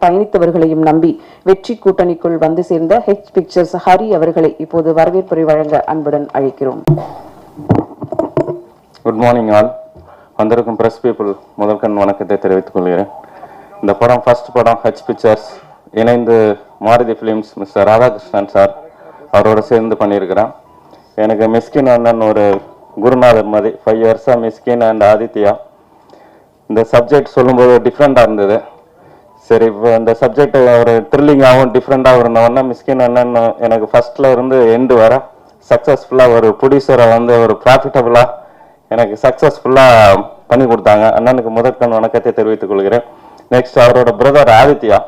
பயணித்தவர்களையும் நம்பி வெற்றி கூட்டணிக்குள் வந்து சேர்ந்த ஹெச் பிக்சர்ஸ் ஹரி அவர்களை இப்போது வரவேற்புரை வழங்க அன்புடன் அழைக்கிறோம். Good morning all. வந்திருக்கும் பிரஸ் பீப்புள் முதற்கண் வணக்கத்தை தெரிவித்துக் கொள்கிறேன். இந்த படம் ஃபர்ஸ்ட் படம் ஹெச் பிக்சர்ஸ் இணைந்து Maruti films mister Radhakrishnan sir அவரோட சேர்ந்து பண்ணியிருக்கிறேன். எனக்கு மிஸ்கின் அண்ணன் ஒரு குருநாதர் மாதிரி 5 இயர்ஸாக மிஸ்கின் அண்ட் ஆதித்யா. இந்த சப்ஜெக்ட் சொல்லும்போது டிஃப்ரெண்ட்டாக இருந்தது. சரி, இப்போ இந்த சப்ஜெக்ட் ஒரு த்ரில்லிங்காகவும் டிஃப்ரெண்ட்டாகவும் இருந்தவொன்னா மிஸ்கின் அண்ணன் எனக்கு ஃபர்ஸ்ட்ல இருந்து எண்டு வர சக்ஸஸ்ஃபுல்லாக ஒரு ப்ரொடியூசரை வந்து ஒரு ப்ராஃபிட்டபுளாக எனக்கு சக்ஸஸ்ஃபுல்லாக பண்ணி கொடுத்தாங்க. அண்ணனுக்கு முதற்கண் வணக்கத்தை தெரிவித்துக் கொள்கிறேன். நெக்ஸ்ட் அவரோட பிரதர் ஆதித்யா.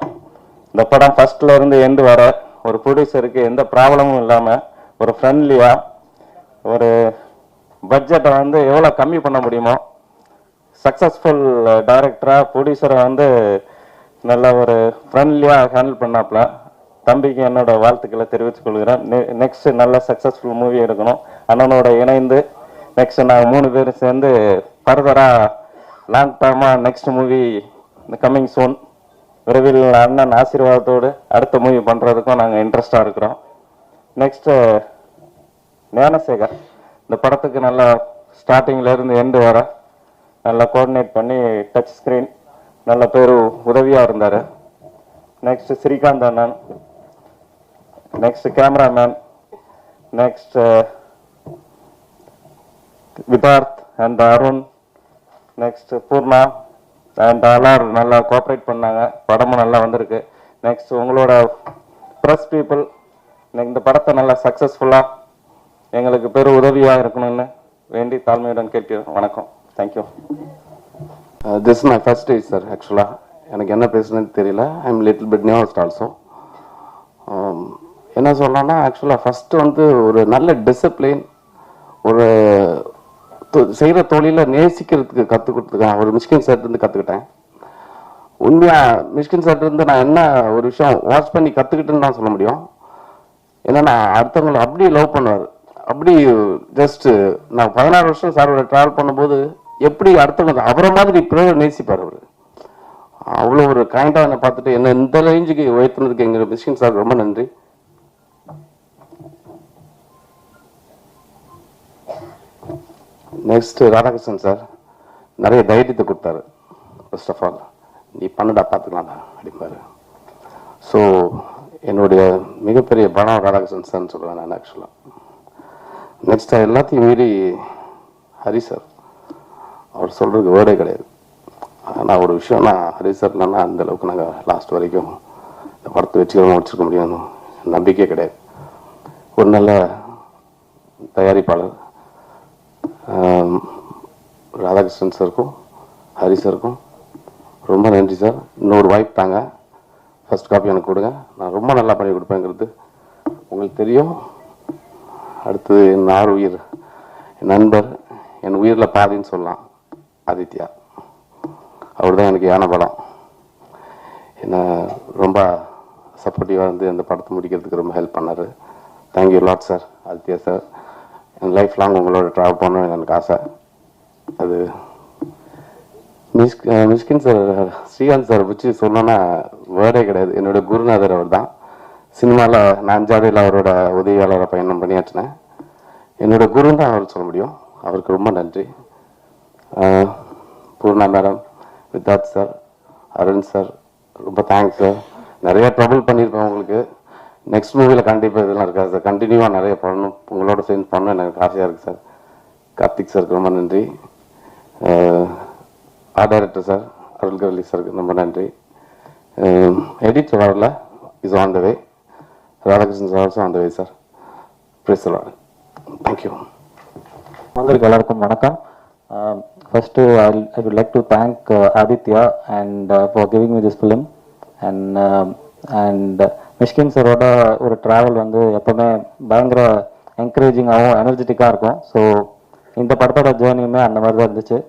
இந்த படம் ஃபர்ஸ்ட்ல இருந்து எண்டு வர ஒரு ப்ரொடியூசருக்கு எந்த ப்ராப்ளமும் இல்லாமல் ஒரு ஃப்ரெண்ட்லியாக ஒரு பட்ஜெட்டை வந்து எவ்வளோ கம்மி பண்ண முடியுமோ சக்ஸஸ்ஃபுல் டைரக்டராக ப்ரொடியூசரை வந்து நல்ல ஒரு ஃப்ரெண்ட்லியாக ஹேண்டில் பண்ணாப்புல. தம்பிக்கு என்னோட வாழ்த்துக்களை தெரிவித்துக் கொள்கிறேன். நெக்ஸ்ட் நல்ல சக்ஸஸ்ஃபுல் மூவி எடுக்கணும். அண்ணனோட இணைந்து நெக்ஸ்ட் நாங்கள் 3 பேரும் சேர்ந்து ஃபர்தராக லாங் டேர்மாக நெக்ஸ்ட் மூவி இந்த கம்மிங் சூன் விரைவில் அண்ணன் ஆசீர்வாதத்தோடு அடுத்த மூவி பண்ணுறதுக்கும் நாங்கள் இன்ட்ரெஸ்டாக இருக்கிறோம். நெக்ஸ்ட்டு ஞானசேகர் இந்த படத்துக்கு நல்லா ஸ்டார்டிங்லேருந்து எண்டு வர நல்லா கோஆர்டினேட் பண்ணி டச் ஸ்க்ரீன் நல்ல பேர் உதவியாக இருந்தார். நெக்ஸ்ட் ஸ்ரீகாந்த் அண்ணன், next cameraman, next Vidharth and Arun, next Poorna and எல்லாரும் நல்லா கோஆப்ரேட் பண்ணாங்க. படமும் நல்லா வந்திருக்கு. நெக்ஸ்ட் உங்களோட ப்ரெஸ் பீப்புள் இந்த படத்தை நல்லா சக்ஸஸ்ஃபுல்லாக எங்களுக்கு பெரும் உதவியாக இருக்கணும்னு வேண்டி தாழ்மையுடன் கேட்கிறேன். வணக்கம். Thank you. This is my first stage, sir. Actually, எனக்கு என்ன பேசுனது தெரியல. ஐ எம் லிட்டில் பிட் நியூஸ்ட் ஆல்சோ. என்ன சொல்லலாம்னா ஆக்சுவலாக ஃபஸ்ட்டு வந்து ஒரு நல்ல டிசிப்ளின், ஒரு செய்கிற தொழிலை நேசிக்கிறதுக்கு கற்றுக் கொடுத்துருக்கேன். ஒரு மிஷ்கின் சார்லேருந்து கற்றுக்கிட்டேன். உண்மையாக மிஷ்கின் சார்லேருந்து நான் என்ன ஒரு விஷயம் வாட்ச் பண்ணி கற்றுக்கிட்டேன்னு தான் சொல்ல முடியும். ஏன்னா அடுத்தவங்களை அப்படி லவ் பண்ணுவார். அப்படி ஜஸ்ட்டு நான் 16 வருஷம் சாரோட ட்ராவல் பண்ணும்போது எப்படி அடுத்தவங்க அவரை மாதிரி இப்போ நேசிப்பார். அவர் அவ்வளோ ஒரு கைண்டாக என்னை பார்த்துட்டு என்ன இந்த ரேஞ்சுக்கு உயர்த்தினதுக்கு எங்கள் மிஷ்கின் சார் ரொம்ப நன்றி. நெக்ஸ்ட் ராதாகிருஷ்ணன் சார் நிறைய தைரியத்தை கொடுத்தாரு. ஃபர்ஸ்ட் ஆஃப் ஆல் நீ பண்ணுடா பார்த்துக்கலாம்டா அப்படிம்பாரு. ஸோ என்னுடைய மிகப்பெரிய படம் ராதாகிருஷ்ணன் சார்னு சொல்லுவேன் நான் ஆக்சுவலாக. நெக்ஸ்ட் எல்லாத்தையும் மீறி ஹரி சார், அவர் சொல்கிறதுக்கு வேர்டே கிடையாது. ஆனால் ஒரு விஷயம், நான் ஹரி சார் இல்லைன்னா அந்த அளவுக்கு நாங்கள் லாஸ்ட் வரைக்கும் இந்த படத்தை வச்சுக்க முடியும் நம்பிக்கையே கிடையாது. ஒரு நல்ல தயாரிப்பாளர் ராதாகிருஷ்ணன் சாருக்கும் ஹரி சாருக்கும் ரொம்ப நன்றி சார். இன்னொரு வாய்ப்பு தாங்க, ஃபர்ஸ்ட் காப்பி எனக்கு கொடுங்க, நான் ரொம்ப நல்லா பண்ணி கொடுப்பேங்கிறது உங்களுக்கு தெரியும். அடுத்தது என் உயிர், என் நண்பர், என் உயிரில் பாதின்னு சொல்லலாம், ஆதித்யா. அவர் தான் எனக்கு யான பலம். என்னை ரொம்ப சப்போர்ட்டிவாக இருந்து அந்த படத்தை முடிக்கிறதுக்கு ரொம்ப ஹெல்ப் பண்ணார். Thank you lot sir, Aditya sir. என் லைஃப் லாங் உங்களோட ட்ராவல் பண்ணணும்னு எனக்கு ஆசை. அது மிஷ்கின் சார், ஸ்ரீகாந்த் சார் வச்சு சொன்னோன்னா வேர்டே கிடையாது. என்னோடய குருநாதர் அவர் தான். சினிமாவில் நான் 5ஆவதில் அவரோட உதவியாளரை பயணம் பண்ணியாற்றினேன். என்னோட குரு தான் அவர் சொல்ல முடியும். அவருக்கு ரொம்ப நன்றி. Poorna madam, Vidharth sir, Arun sir, ரொம்ப தேங்க்ஸ் சார். நிறைய ட்ரபிள் பண்ணியிருப்பேன் உங்களுக்கு. நெக்ஸ்ட் மூவியில் கண்டிப்பாக இதெல்லாம் இருக்காது சார். கண்டினியூவாக நிறைய பண்ணணும், உங்களோட சேர்ந்து பண்ணணும் எனக்கு ஆசையாக இருக்குது சார். கார்த்திக் சாருக்கு ரொம்ப நன்றி. ஆர்ட் டைரக்டர் சார் அருள்கரளி சாருக்கு ரொம்ப நன்றி. எடிட்டர் வரல, is on the way. Radhakrishnan sir also on the way sir. Praise the Lord. Thank you. உங்களுக்கு எல்லாருக்கும் வணக்கம். First, I would like to thank Aditya and for giving me this film and Mysskin சாரோட ஒரு travel வந்து எப்போவுமே பயங்கர என்கரேஜிங்காகவும் எனர்ஜெட்டிக்காக இருக்கும். ஸோ இந்த படத்தோட ஜேர்னியுமே அந்த மாதிரி தான் இருந்துச்சு.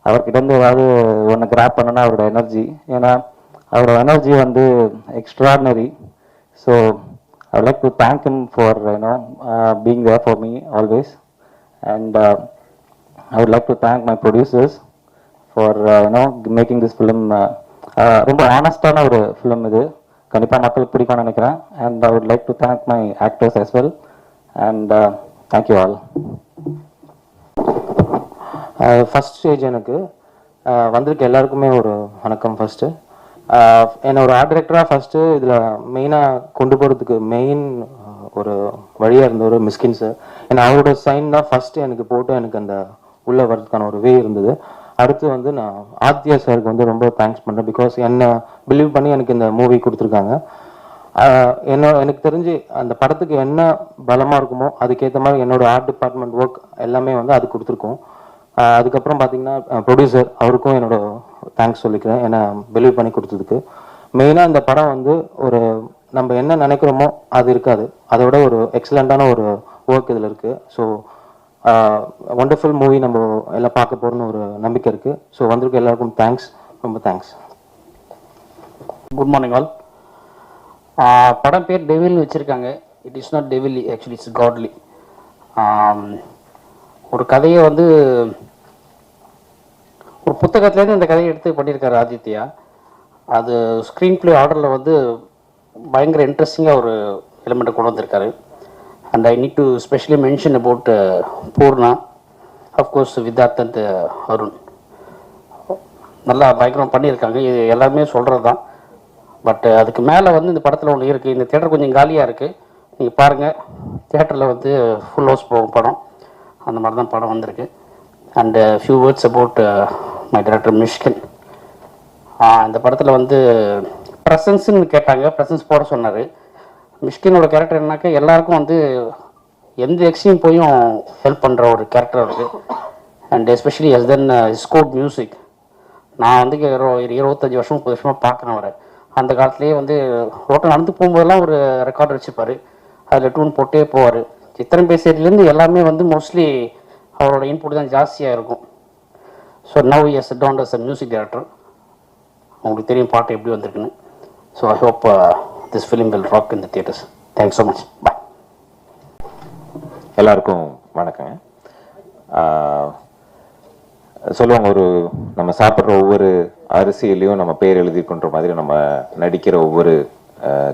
அவர்கிட்டருந்து ஏதாவது ஒன்று கிராப் பண்ணனா அவரோட எனர்ஜி, ஏன்னா அவரோட எனர்ஜி வந்து extraordinary. So I would like to thank him for being there for me always, and I would like to thank my producers for making this film ரொம்ப ஆனஸ்டான ஒரு ஃபிலிம் இது. கண்டிப்பாக மக்களுக்கு பிடிக்கும்னு நினைக்கிறேன். And I would like to thank my actors as well. And thank you all. First stage எனக்கு வந்திருக்க எல்லாருக்குமே ஒரு வணக்கம். ஃபஸ்ட்டு என்னை ஒரு ஆர்ட் டைரக்டராக ஃபஸ்ட்டு இதில் மெயினாக கொண்டு போகிறதுக்கு மெயின் ஒரு வழியாக இருந்த ஒரு மிஸ்கின் சார். ஏன்னா அவரோட சைன் தான் ஃபஸ்ட்டு எனக்கு போட்டு எனக்கு அந்த உள்ளே வர்றதுக்கான ஒரு வே இருந்தது. அடுத்து வந்து நான் ஆத்யா சாருக்கு வந்து ரொம்ப தேங்க்ஸ் பண்ணுறேன். பிகாஸ் என்னை பிலீவ் பண்ணி எனக்கு இந்த மூவி கொடுத்துருக்காங்க. எனக்கு தெரிஞ்சு அந்த படத்துக்கு என்ன பலமாக இருக்குமோ அதுக்கேற்ற மாதிரி என்னோட ஆர்ட் டிபார்ட்மெண்ட் ஒர்க் எல்லாமே வந்து அது கொடுத்துருக்கோம். அதுக்கப்புறம் பார்த்தீங்கன்னா ப்ரொடியூசர் அவருக்கும் என்னோட தேங்க்ஸ் சொல்லிக்கிறேன், என்னை பிலீவ் பண்ணி கொடுத்ததுக்கு. மெயினாக இந்த படம் வந்து ஒரு நம்ம என்ன நினைக்கிறோமோ அது இருக்காது, அதோட ஒரு எக்ஸலண்ட்டான ஒரு ஒர்க் இதில் இருக்குது. ஸோ ஒண்டர்ஃபுல் மூவி நம்ம எல்லாம் பார்க்க போகிறோன்னு ஒரு நம்பிக்கை இருக்குது. ஸோ வந்திருக்க எல்லாருக்கும் தேங்க்ஸ், ரொம்ப தேங்க்ஸ். Good morning all. படம் பேர் டெவில்னு வச்சுருக்காங்க. It is not Devil, actually it's godly. ஒரு கதையை வந்து ஒரு புத்தகத்துலேருந்து இந்த கதையை எடுத்து பண்ணியிருக்காரு ஆதித்யா. அது ஸ்க்ரீன் ப்ளே ஆர்டரில் வந்து பயங்கர இன்ட்ரெஸ்டிங்காக ஒரு எலிமெண்ட்டை கொண்டு வந்திருக்காரு. And I need to specially mention about Poorna, of course Vidharth and Arun. நல்லா பயங்கரம் பண்ணியிருக்காங்க. இது எல்லாருமே சொல்கிறது தான். பட் அதுக்கு மேலே வந்து இந்த படத்தில் ஒன்று இருக்குது. இந்த தேட்டர் கொஞ்சம் காலியாக இருக்குது, நீங்கள் பாருங்கள். தேட்டரில் வந்து ஃபுல் ஹவுஸ் போகும் படம். அந்த மாதிரி தான் படம் வந்திருக்கு. And few words about my director Mysskin. இந்த படத்தில் வந்து ப்ரெசன்ஸ்ன்னு கேட்டாங்க, ப்ரெசன்ஸ் போட சொன்னார். மிஷ்கினோட கேரக்டர் என்னன்னாக்கா எல்லாருக்கும் வந்து எந்த எக்ஸ்ட்ரீம் போயும் ஹெல்ப் பண்ணுற ஒரு கேரக்டர் இருக்குது. அண்ட் எஸ்பெஷலி எஸ் தென் ஸ்கோப் மியூசிக். நான் வந்து 25 வருஷம் 30 வருஷமாக பார்க்குறேன் அவரை. அந்த காலத்துலேயே வந்து ரோட்டில் நடந்து போகும்போதெல்லாம் ஒரு ரெக்கார்டு வச்சுப்பார், அதில் டூன் போட்டே போவார். சித்திரம் பேசியதுலேருந்து எல்லாமே வந்து மோஸ்ட்லி அவரோட இன்புட் தான் ஜாஸ்தியாக இருக்கும். So now yes down as a music director. உங்களுக்கு தெரியும் பாட்டு எப்படி வந்திருக்குன்னு. So I hope this film will rock in the theatres. Thanks so much. Bye. எல்லாருக்கும் வணக்கங்க. சொல்லுவாங்க, ஒரு நம்ம சாப்பிட்ற ஒவ்வொரு அரிசியிலையும் நம்ம பேர் எழுதிருக்குன்ற மாதிரி நம்ம நடிக்கிற ஒவ்வொரு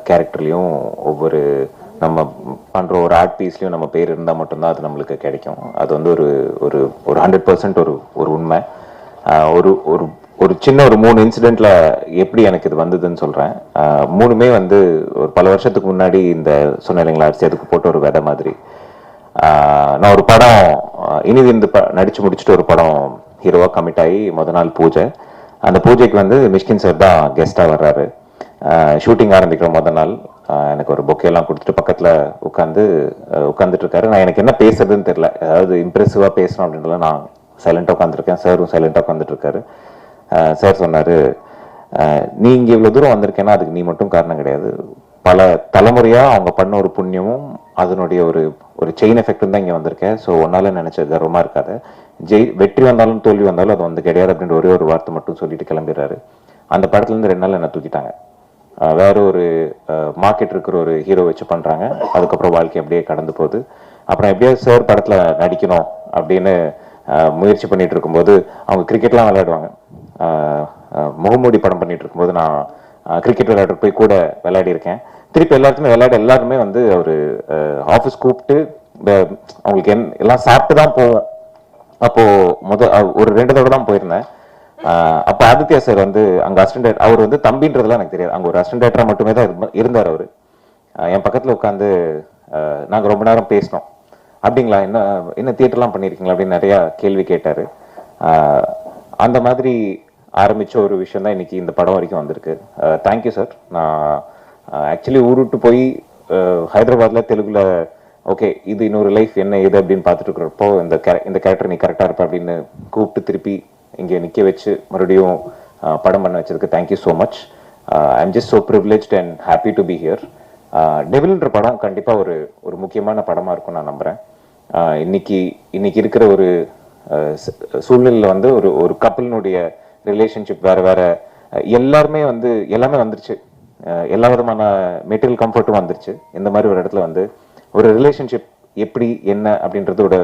கேரக்டர்லையும் ஒவ்வொரு நம்ம பண்ணுற ஒரு ஆர்ட் பீஸ்லையும் நம்ம பேர் இருந்தால் மட்டும்தான் அது நம்மளுக்கு கிடைக்கும். அது வந்து ஒரு ஒரு ஒரு 100% ஒரு உண்மை. ஒரு ஒரு ஒரு சின்ன ஒரு 3 இன்சிடெண்ட்ல எப்படி எனக்கு இது வந்ததுன்னு சொல்கிறேன். 3மே வந்து ஒரு பல வருஷத்துக்கு முன்னாடி இந்த சொன்ன இல்லைங்களா அரிசி அதுக்கு போட்ட ஒரு விதை மாதிரி. நான் ஒரு படம் இனிதிருந்து நடிச்சு முடிச்சுட்டு ஒரு படம் ஹீரோவாக கமிட் ஆகி முதல் நாள் பூஜை. அந்த பூஜைக்கு வந்து மிஷ்கின் சார் தான் கெஸ்டாக வர்றாரு. ஷூட்டிங் ஆரம்பிக்கிற முதல் நாள் எனக்கு ஒரு பொக்கேலாம் கொடுத்துட்டு பக்கத்தில் உட்காந்துட்டு இருக்காரு. நான் எனக்கு என்ன பேசுறதுன்னு தெரியல, அதாவது இம்ப்ரெசிவாக பேசணும் அப்படின்றத நான் சைலண்டாக உட்காந்துருக்கேன். சாரும் சைலண்டாக உட்காந்துட்டு இருக்காரு. சார் சொன்னார், நீ இங்கே இவ்வளோ தூரம் வந்திருக்கேன்னா அதுக்கு நீ மட்டும் காரணம் கிடையாது, பல தலைமுறையாக அவங்க பண்ண ஒரு புண்ணியமும் அதனுடைய ஒரு ஒரு செயின் எஃபெக்டும் தான் இங்கே வந்திருக்கேன். ஸோ ஒன்னால நினைச்ச கர்வமாக இருக்காது, வெற்றி வந்தாலும் தோல்வி வந்தாலும் அது வந்து கிடையாது அப்படின்ற ஒரே ஒரு வார்த்தை மட்டும் சொல்லிட்டு கிளம்பிடுறாரு. அந்த படத்துலேருந்து 2 நாள் என்ன தூக்கிட்டாங்க. வேற ஒரு மார்க்கெட் இருக்கிற ஒரு ஹீரோ வச்சு பண்ணுறாங்க. அதுக்கப்புறம் வாழ்க்கை அப்படியே கடந்து போகுது. அப்புறம் எப்படியாவது சார் படத்தில் நடிக்கணும் அப்படின்னு முயற்சி பண்ணிட்டு இருக்கும்போது அவங்க கிரிக்கெட்லாம் விளையாடுவாங்க. முகமூடி படம் பண்ணிட்டு இருக்கும்போது நான் கிரிக்கெட் விளையாட போய் கூட விளையாடி இருக்கேன். திருப்பி எல்லாருமே வந்து ஒரு ஆஃபீஸ் கூப்பிட்டு அவங்களுக்கு எல்லாம் சாப்பிட்டு தான் போவோம். அப்போ ஒரு 2 தடவை தான் போயிருந்தேன். அப்போ ஆதித்யா சார் வந்து அங்கே அசிஸ்டன்ட், அவர் வந்து தம்பின்றதுலாம் எனக்கு தெரியாது, அங்கே ஒரு அசிஸ்டன்ட் டைரக்டரா மட்டுமே தான் இருந்தார். அவர் என் பக்கத்தில் உட்காந்து நாங்கள் ரொம்ப நேரம் பேசினோம். அப்படிங்களா, என்ன தியேட்டர்லாம் பண்ணியிருக்கீங்களா அப்படின்னு நிறையா கேள்வி கேட்டார். அந்த மாதிரி ஆரம்பித்த ஒரு விஷயம் தான் இன்னைக்கு இந்த படம் வரைக்கும் வந்திருக்கு. Thank you sir. நான் ஆக்சுவலி ஊருட்டு போய் ஹைதராபாத்தில் தெலுங்குல ஓகே இது இன்னொரு லைஃப் என்ன இது அப்படின்னு பார்த்துட்டு இருக்கிறப்போ இந்த கேரக்டர் நீ கரெக்டாக இருப்ப அப்படின்னு கூப்பிட்டு திருப்பி இங்கே நிற்க வச்சு மறுபடியும் படம் பண்ண வச்சதுக்கு thank you so much. I am just so privileged and happy to be here. டெவில்ன்ற படம் கண்டிப்பாக ஒரு முக்கியமான படமாக இருக்கும் நான் நம்புகிறேன். இன்னைக்கு இருக்கிற ஒரு சூழ்நிலையில் வந்து ஒரு கப்பலினுடைய ரிலேஷன்ஷிப் வேற எல்லாமே வந்துருச்சு. எல்லா விதமான மெட்டீரியல் கம்ஃபர்ட்டும் வந்துருச்சு. இந்த மாதிரி ஒரு இடத்துல வந்து ஒரு ரிலேஷன்ஷிப் எப்படி என்ன அப்படின்றதோட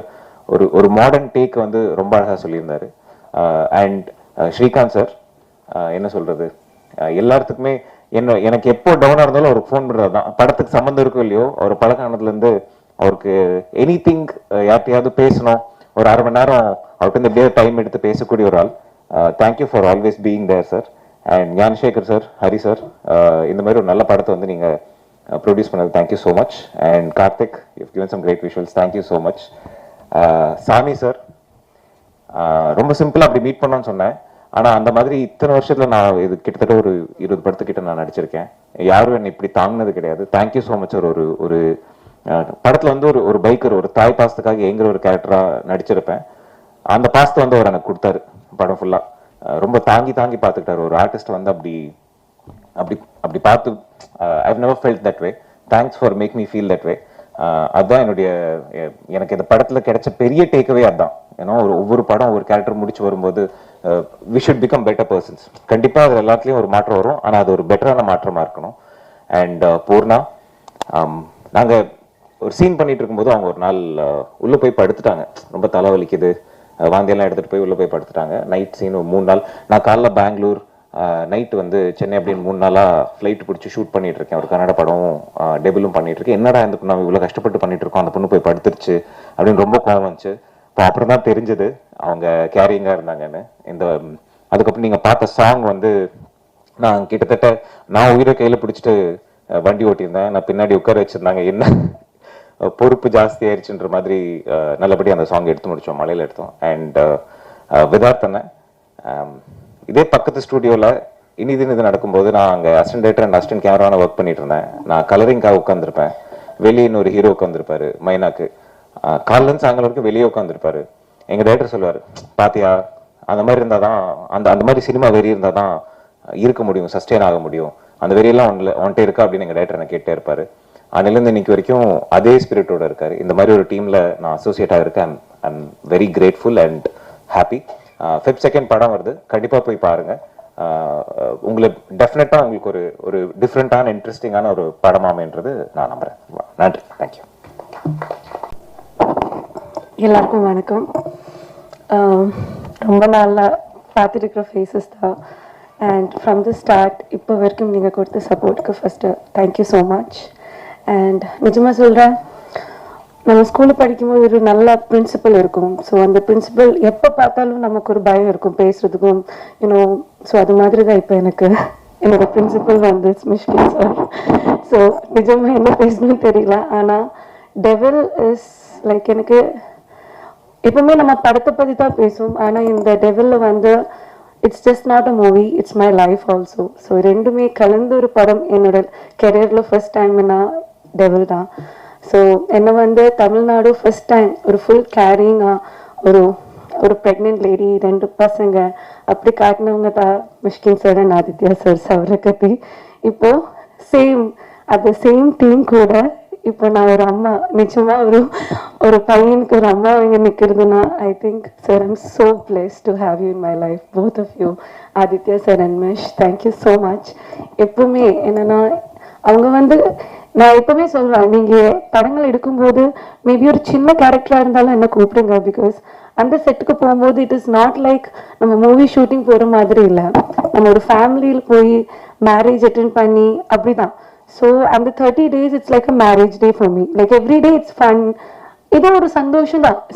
ஒரு மாடர்ன் டேக் வந்து ரொம்ப அழகாக சொல்லியிருந்தாரு. அண்ட் ஸ்ரீகாந்த் சார் என்ன சொல்றது, எல்லாத்துக்குமே எனக்கு எப்போ டவுனாக இருந்தாலும் அவருக்கு ஃபோன் பண்ணுறது தான். படத்துக்கு சம்மந்தம் இருக்கோ இல்லையோ, அவர் பழக்கானதுலேருந்து அவருக்கு எனி திங் யார்ட்டையாவது பேசணும், ஒரு அரை மணி நேரம் அவருக்கு இந்த எப்படியாவது டைம் எடுத்து பேசக்கூடிய ஒரு ஆள். Thank you for always being there sir. And Gnanasekar sir, Hari sir, இந்த மாதிரி ஒரு நல்ல படத்தை வந்து நீங்கள் ப்ரொடியூஸ் பண்ணது thank you so much. And Karthik, you given some great visuals, thank you so much. Sami sir, ரொம்ப சிம்பிளாக அப்படி மீட் பண்ணோன்னு சொன்னேன். ஆனால் அந்த மாதிரி இத்தனை வருஷத்தில் நான் இது கிட்டத்தட்ட ஒரு 20 படத்துக்கிட்ட நான் நடிச்சிருக்கேன். யாரும் என்னை இப்படி தாங்கினது கிடையாது. Thank you so much sir. ஒரு படத்தில் வந்து ஒரு பைக்கர், ஒரு தாய் பாசத்துக்காக ஏங்குற ஒரு கேரக்டராக நடிச்சிருப்பேன். அந்த பாசத்தை வந்து அவர் எனக்கு கொடுத்தாரு படம் ஃபுல்லாக. ரொம்ப தாங்கி பார்த்துக்கிட்டாரு. ஒரு ஆர்டிஸ்ட் வந்து அப்படி அப்படி அப்படி பார்த்து I've never felt that way. Thanks for make me feel that way. அதுதான் எனக்கு இந்த படத்தில் கிடைச்ச பெரிய டேக்அவே அதுதான். ஏன்னா ஒவ்வொரு படம் ஒரு கேரக்டர் முடிச்சு வரும்போது we should become better persons. கண்டிப்பாக அது எல்லாத்துலேயும் ஒரு மாற்றம் வரும், ஆனால் அது ஒரு பெட்டரான மாற்றமாக இருக்கணும். அண்ட் பூர்ணா, நாங்கள் ஒரு சீன் பண்ணிட்டு இருக்கும்போது அவங்க ஒரு நாள் உள்ளே போய் படுத்துட்டாங்க. ரொம்ப தலைவலிக்குது, வாந்தியெல்லாம் எடுத்துகிட்டு போய் உள்ளே போய் படுத்துட்டாங்க. நைட் சீன் 3 நாள். நான் காலைல பெங்களூர், நைட்டு வந்து சென்னை அப்படின்னு 3 நாளாக ஃப்ளைட் பிடிச்சி ஷூட் பண்ணிட்டு இருக்கேன். ஒரு கன்னட படமும் டெபிலும் பண்ணிட்டு இருக்கேன். என்னடா இந்த நம்ம இவ்வளோ கஷ்டப்பட்டு பண்ணிட்டு இருக்கோம், அந்த பொண்ணு போய் படுத்துருச்சு அப்படின்னு ரொம்ப கோவம் வந்துச்சு. இப்போ அப்புறம் தான் தெரிஞ்சது அவங்க கேரிங்காக இருந்தாங்கன்னு. அதுக்கப்புறம் நீங்கள் பார்த்த சாங் வந்து நான் கிட்டத்தட்ட நான் உயிரை கையில் பிடிச்சிட்டு வண்டி ஓட்டியிருந்தேன். நான் பின்னாடி உட்கார வச்சுருந்தாங்க. என்ன பொறுப்பு ஜாஸ்தி ஆயிடுச்சுன்ற மாதிரி நல்லபடியாக அந்த சாங் எடுத்து முடித்தோம், மலையில் எடுத்தோம். அண்ட் விதார்த்தனை இதே பக்கத்து ஸ்டூடியோவில் இது நடக்கும்போது நான் அங்கே அசிஸ்டன்ட் டைரக்டர் அண்ட் அசிஸ்டன்ட் கேமரான ஒர்க் பண்ணிட்டு இருந்தேன். நான் கலரிங்காக உட்காந்துருப்பேன். வெளியே இன்னொரு ஹீரோ உட்காந்துருப்பாரு, மைனாக்கு. காலிலேருந்து சாயங்காலம் வரைக்கும் வெளியே உட்காந்துருப்பாரு. எங்கள் டைரக்டர் சொல்லுவார், பாத்தியா அந்த மாதிரி இருந்தால் தான் அந்த மாதிரி சினிமா வெறி இருந்தால் தான் இருக்க முடியும், சஸ்டெயின் ஆக முடியும். அந்த வெறியெல்லாம் ஒன்ட்டே இருக்கா அப்படின்னு எங்கள் டைரக்டர் என்ன கேட்டே இருப்பார். அன்னிலேருந்து இன்னைக்கு வரைக்கும் அதே ஸ்பிரிட்டோட இருக்காரு. இந்த மாதிரி ஒரு டீமில் நான் அசோசியேட்டாக இருக்கேன். I'm very grateful and happy. Feb 2 படம் வருது, கண்டிப்பாக போய் பாருங்கள். உங்களுக்கு டெஃபினட்டாக உங்களுக்கு ஒரு டிஃப்ரெண்ட்டான இன்ட்ரெஸ்டிங்கான ஒரு படமாமன்றது நான் நம்புகிறேன். நன்றி, தேங்க்யூ. எல்லாருக்கும் வணக்கம். ரொம்ப நாளாக பார்த்துருக்கிற ஃபேஸஸ் தான். அண்ட் ஃப்ரம் தி ஸ்டார்ட் இப்போ வரைக்கும் நீங்கள் கொடுத்த சப்போர்ட்டுக்கு first thank you so much. And நிஜமாக சொல்கிறேன், நம்ம ஸ்கூலில் படிக்கும்போது ஒரு நல்ல பிரின்சிபல் இருக்கும். ஸோ அந்த பிரின்சிபல் எப்போ பார்த்தாலும் நமக்கு ஒரு பயம் இருக்கும் பேசுகிறதுக்கும், யூனோ. ஸோ அது மாதிரி தான் இப்போ எனக்கு என்னோட பிரின்சிபல் வந்து மிஷ்கின் சார். ஸோ நிஜமாக என்ன பேசணும்னு தெரியல. ஆனால் டெவில் இஸ் லைக், எனக்கு எப்பவுமே நம்ம படத்தை பற்றி தான் பேசுவோம். ஆனால் இந்த டெவிலில் வந்து it's just not a movie, it's my life also. So ரெண்டுமே கலந்து ஒரு படம் என்னோட கெரியரில் ஃபர்ஸ்ட் டைம்னா டெவில் தான். ஸோ என்னை வந்து தமிழ்நாடு ஃபர்ஸ்ட் டைம் ஒரு ஃபுல் கேரிங்காக ஒரு ப்ரெக்னென்ட் லேடி, 2 பசங்க அப்படி காட்டினவங்க தான் Mysskin sir and Aditya sir, Savarakathi. இப்போ அந்த சேம் டீம் கூட இப்போ நான் ஒரு அம்மா, நிச்சயமா ஒரு பையனுக்கு ஒரு அம்மா இங்கே நிற்கிறதுனா I think sir I'm so blessed to have you in my life, both of you, Aditya sir and Mish. Thank you so much. எப்பவுமே என்னன்னா அவங்க வந்து நான் எப்பவுமே சொல்வேன், நீங்கள் படங்கள் எடுக்கும்போது மேபி ஒரு சின்ன கேரக்டராக இருந்தாலும் என்ன கூப்பிடுங்க. பிகாஸ் அந்த செட்டுக்கு போகும்போது இட் இஸ் நாட் லைக் நம்ம மூவி ஷூட்டிங் போகிற மாதிரி இல்லை. நம்ம ஒரு ஃபேமிலியில் போய் மேரேஜ் அட்டென்ட் பண்ணி அப்படிதான். ஸோ அந்த 30 days it's like a marriage day for me. Like every day it's fun. இது ஒரு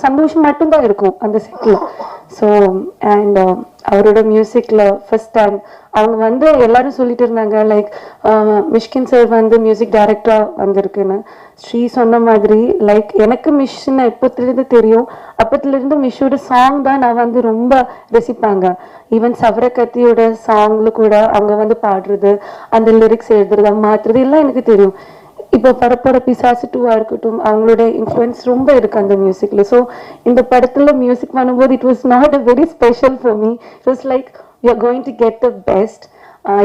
சந்தோஷம் மட்டும்தான் இருக்கும் அந்த செட்டில். ஸோ அண்ட் அவரோட மியூசிக்கில் ஃபர்ஸ்ட் டைம் அவங்க வந்து எல்லாரும் சொல்லிட்டு இருந்தாங்க லைக் மிஷ்கின் சார் வந்து மியூசிக் டைரக்டராக வந்திருக்குன்னு. ஸ்ரீ சொன்ன மாதிரி லைக் எனக்கு மிஷ்ன்னு எப்போத்துலேருந்து தெரியும், அப்போத்துலேருந்து மிஷ்ஷோட சாங் தான் நான் வந்து ரொம்ப ரசிப்பாங்க. ஈவன் சவரகத்தியோட சாங்ல கூட அவங்க வந்து பாடுறது, அந்த லிரிக்ஸ் எழுதுறது, மாற்றுறது எல்லாம் எனக்கு தெரியும். இப்போ படப்பட பிசாசு 2 இருக்கட்டும், அவங்களோட இன்ஃப்ளூயன்ஸ் ரொம்ப இருக்கு அந்த மியூசிக்ல. ஸோ இந்த படத்துல மியூசிக் பண்ணும்போது it was not a very special for me. It was like you are going to get the best.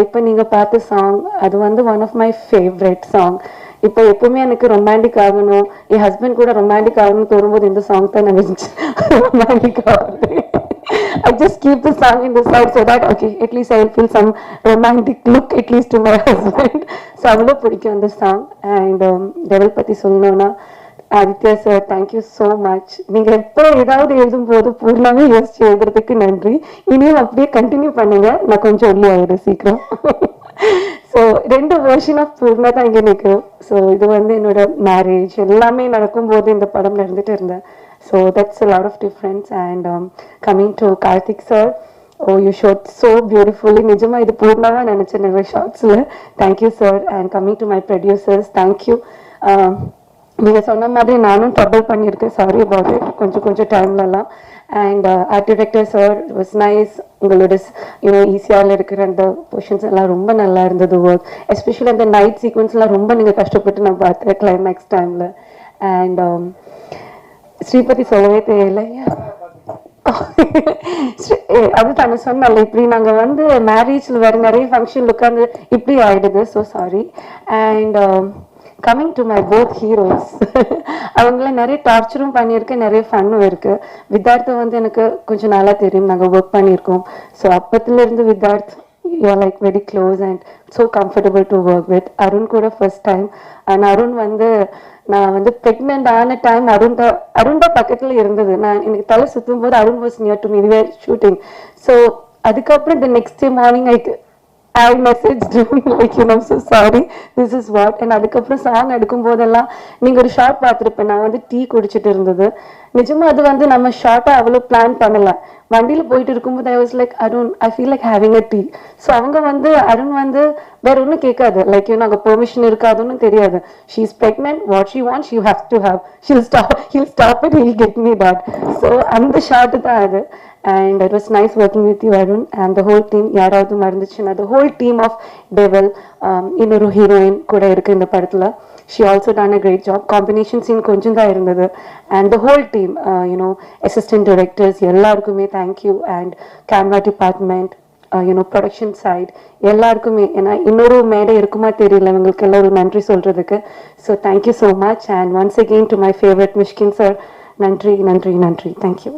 இப்போ நீங்க பார்த்த சாங் அது வந்து one of my favourite song. இப்போ எப்பவுமே எனக்கு ரொமான்டிக் ஆகணும், என் ஹஸ்பண்ட் கூட ரொமான்டிக் ஆகணும்னு தோணும்போது இந்த சாங் தான் நான் ரொமான்டிக் ஆகுது. I just keep the song in the side so that okay, at least I will feel some romantic look at least to my husband. So avlo pidikkum the song. And devil patti solnona Aditya sir, thank you so much. நீங்கள் எப்போ ஏதாவது எழுதும்போது பூர்ணாவே யோசிச்சு எழுதுறதுக்கு நன்றி. இனியும் அப்படியே continue பண்ணுங்க, நான் கொஞ்சம் ஒல்லி ஆயிடுறேன் சீக்கிரம். ஸோ 2 வெர்ஷன் ஆஃப் பூர்ணா தான் இங்கே நிற்கும். ஸோ இது வந்து என்னோட மேரேஜ் எல்லாமே நடக்கும்போது இந்த படம் நடந்துட்டு இருந்தேன். So that's a lot of difference. And coming to Karthik sir, oh, you shot so beautifully. நிஜமா இது பூர்ணாவா நினைச்சேன் நிறைய ஷார்ட்ஸ்ல. Thank you sir. And coming to my producers, thank you. நீங்கள் சொன்ன மாதிரி நானும் ட்ரபிள் பண்ணியிருக்கேன், சாரி அபவுட் இட், கொஞ்சம் டைம்லலாம். And art director sir was nice. உங்களோட ஈஸியாவில் இருக்கிற அந்த பொசிஷன்ஸ் எல்லாம் ரொம்ப நல்லா இருந்தது. ஒர்க் எஸ்பெஷலி அந்த நைட் சீக்வன்ஸ்லாம் ரொம்ப நீங்கள் கஷ்டப்பட்டு நான் பார்த்தேன் கிளைமேக்ஸ் டைமில். அண்ட் ஸ்ரீபதி சொல்லவே தெரியல, அது தானே சொன்னால இப்படி நாங்கள் வந்து மேரேஜில் வேறு நிறைய ஃபங்க்ஷன் உட்காந்து இப்படி ஆயிடுது. So sorry. And coming to my both heroes, அவங்கள நிறைய டார்ச்சரும் பண்ணியிருக்கேன், நிறைய ஃபன்னும் இருக்கு. வித்தார்த்தை வந்து எனக்கு கொஞ்சம் நாளாக தெரியும், நாங்கள் ஒர்க் பண்ணியிருக்கோம். ஸோ அப்பத்துலேருந்து Vidharth you are like very close and so comfortable to work with. Arun கூட ஃபர்ஸ்ட் டைம். அண்ட் அருண் வந்து நான் வந்து ப்ரெக்னென்ட் ஆன டைம் அருண் தான் பக்கத்தில் இருந்தது. எனக்கு தலை சுற்றும் போது Arun was near to me, we are shooting. So அதுக்கப்புறம் the next day morning I messaged him like, so sorry, this is what. And அதுக்கப்புறம் சாங் எடுக்கும் போதெல்லாம் நீங்கள் ஒரு ஷார்ட் பார்த்துருப்பேன், நான் வந்து டீ குடிச்சிட்டு இருந்தது. நிஜமா அது வந்து நம்ம ஷார்ட்டாக அவ்வளோ பிளான் பண்ணல. வண்டியில் போயிட்டு இருக்கும்போது I was like Arun, I feel like having a tea. So அவங்க வந்து அருண் வந்து வேற ஒன்றும் கேட்காது, லைக் அங்கே பெர்மிஷன் இருக்காதுன்னு தெரியாது. She is pregnant, what she wants you have to have, he'll stop it, he'll get me that. So அந்த ஷார்ட்டு தான் அது. And it was nice working with you, Arun, and the whole team. யாராவது மறந்துச்சுன்னா the whole team of Devil, இன்னொரு heroine கூட இருக்கு இந்த படத்துல. She also done a great job. Combination scene கொஞ்சம் தான் இருந்தது. And the whole team, assistant directors, எல்லாருக்குமே thank you. And camera department, production side, எல்லாருக்குமே. ஏன்னா இன்னொரு மேடை இருக்குமா தெரியல உங்களுக்கு எல்லாம் ஒரு நன்றி சொல்றதுக்கு. So thank you so much. And once again to my favorite Mishkin sir, நன்றி. Thank you.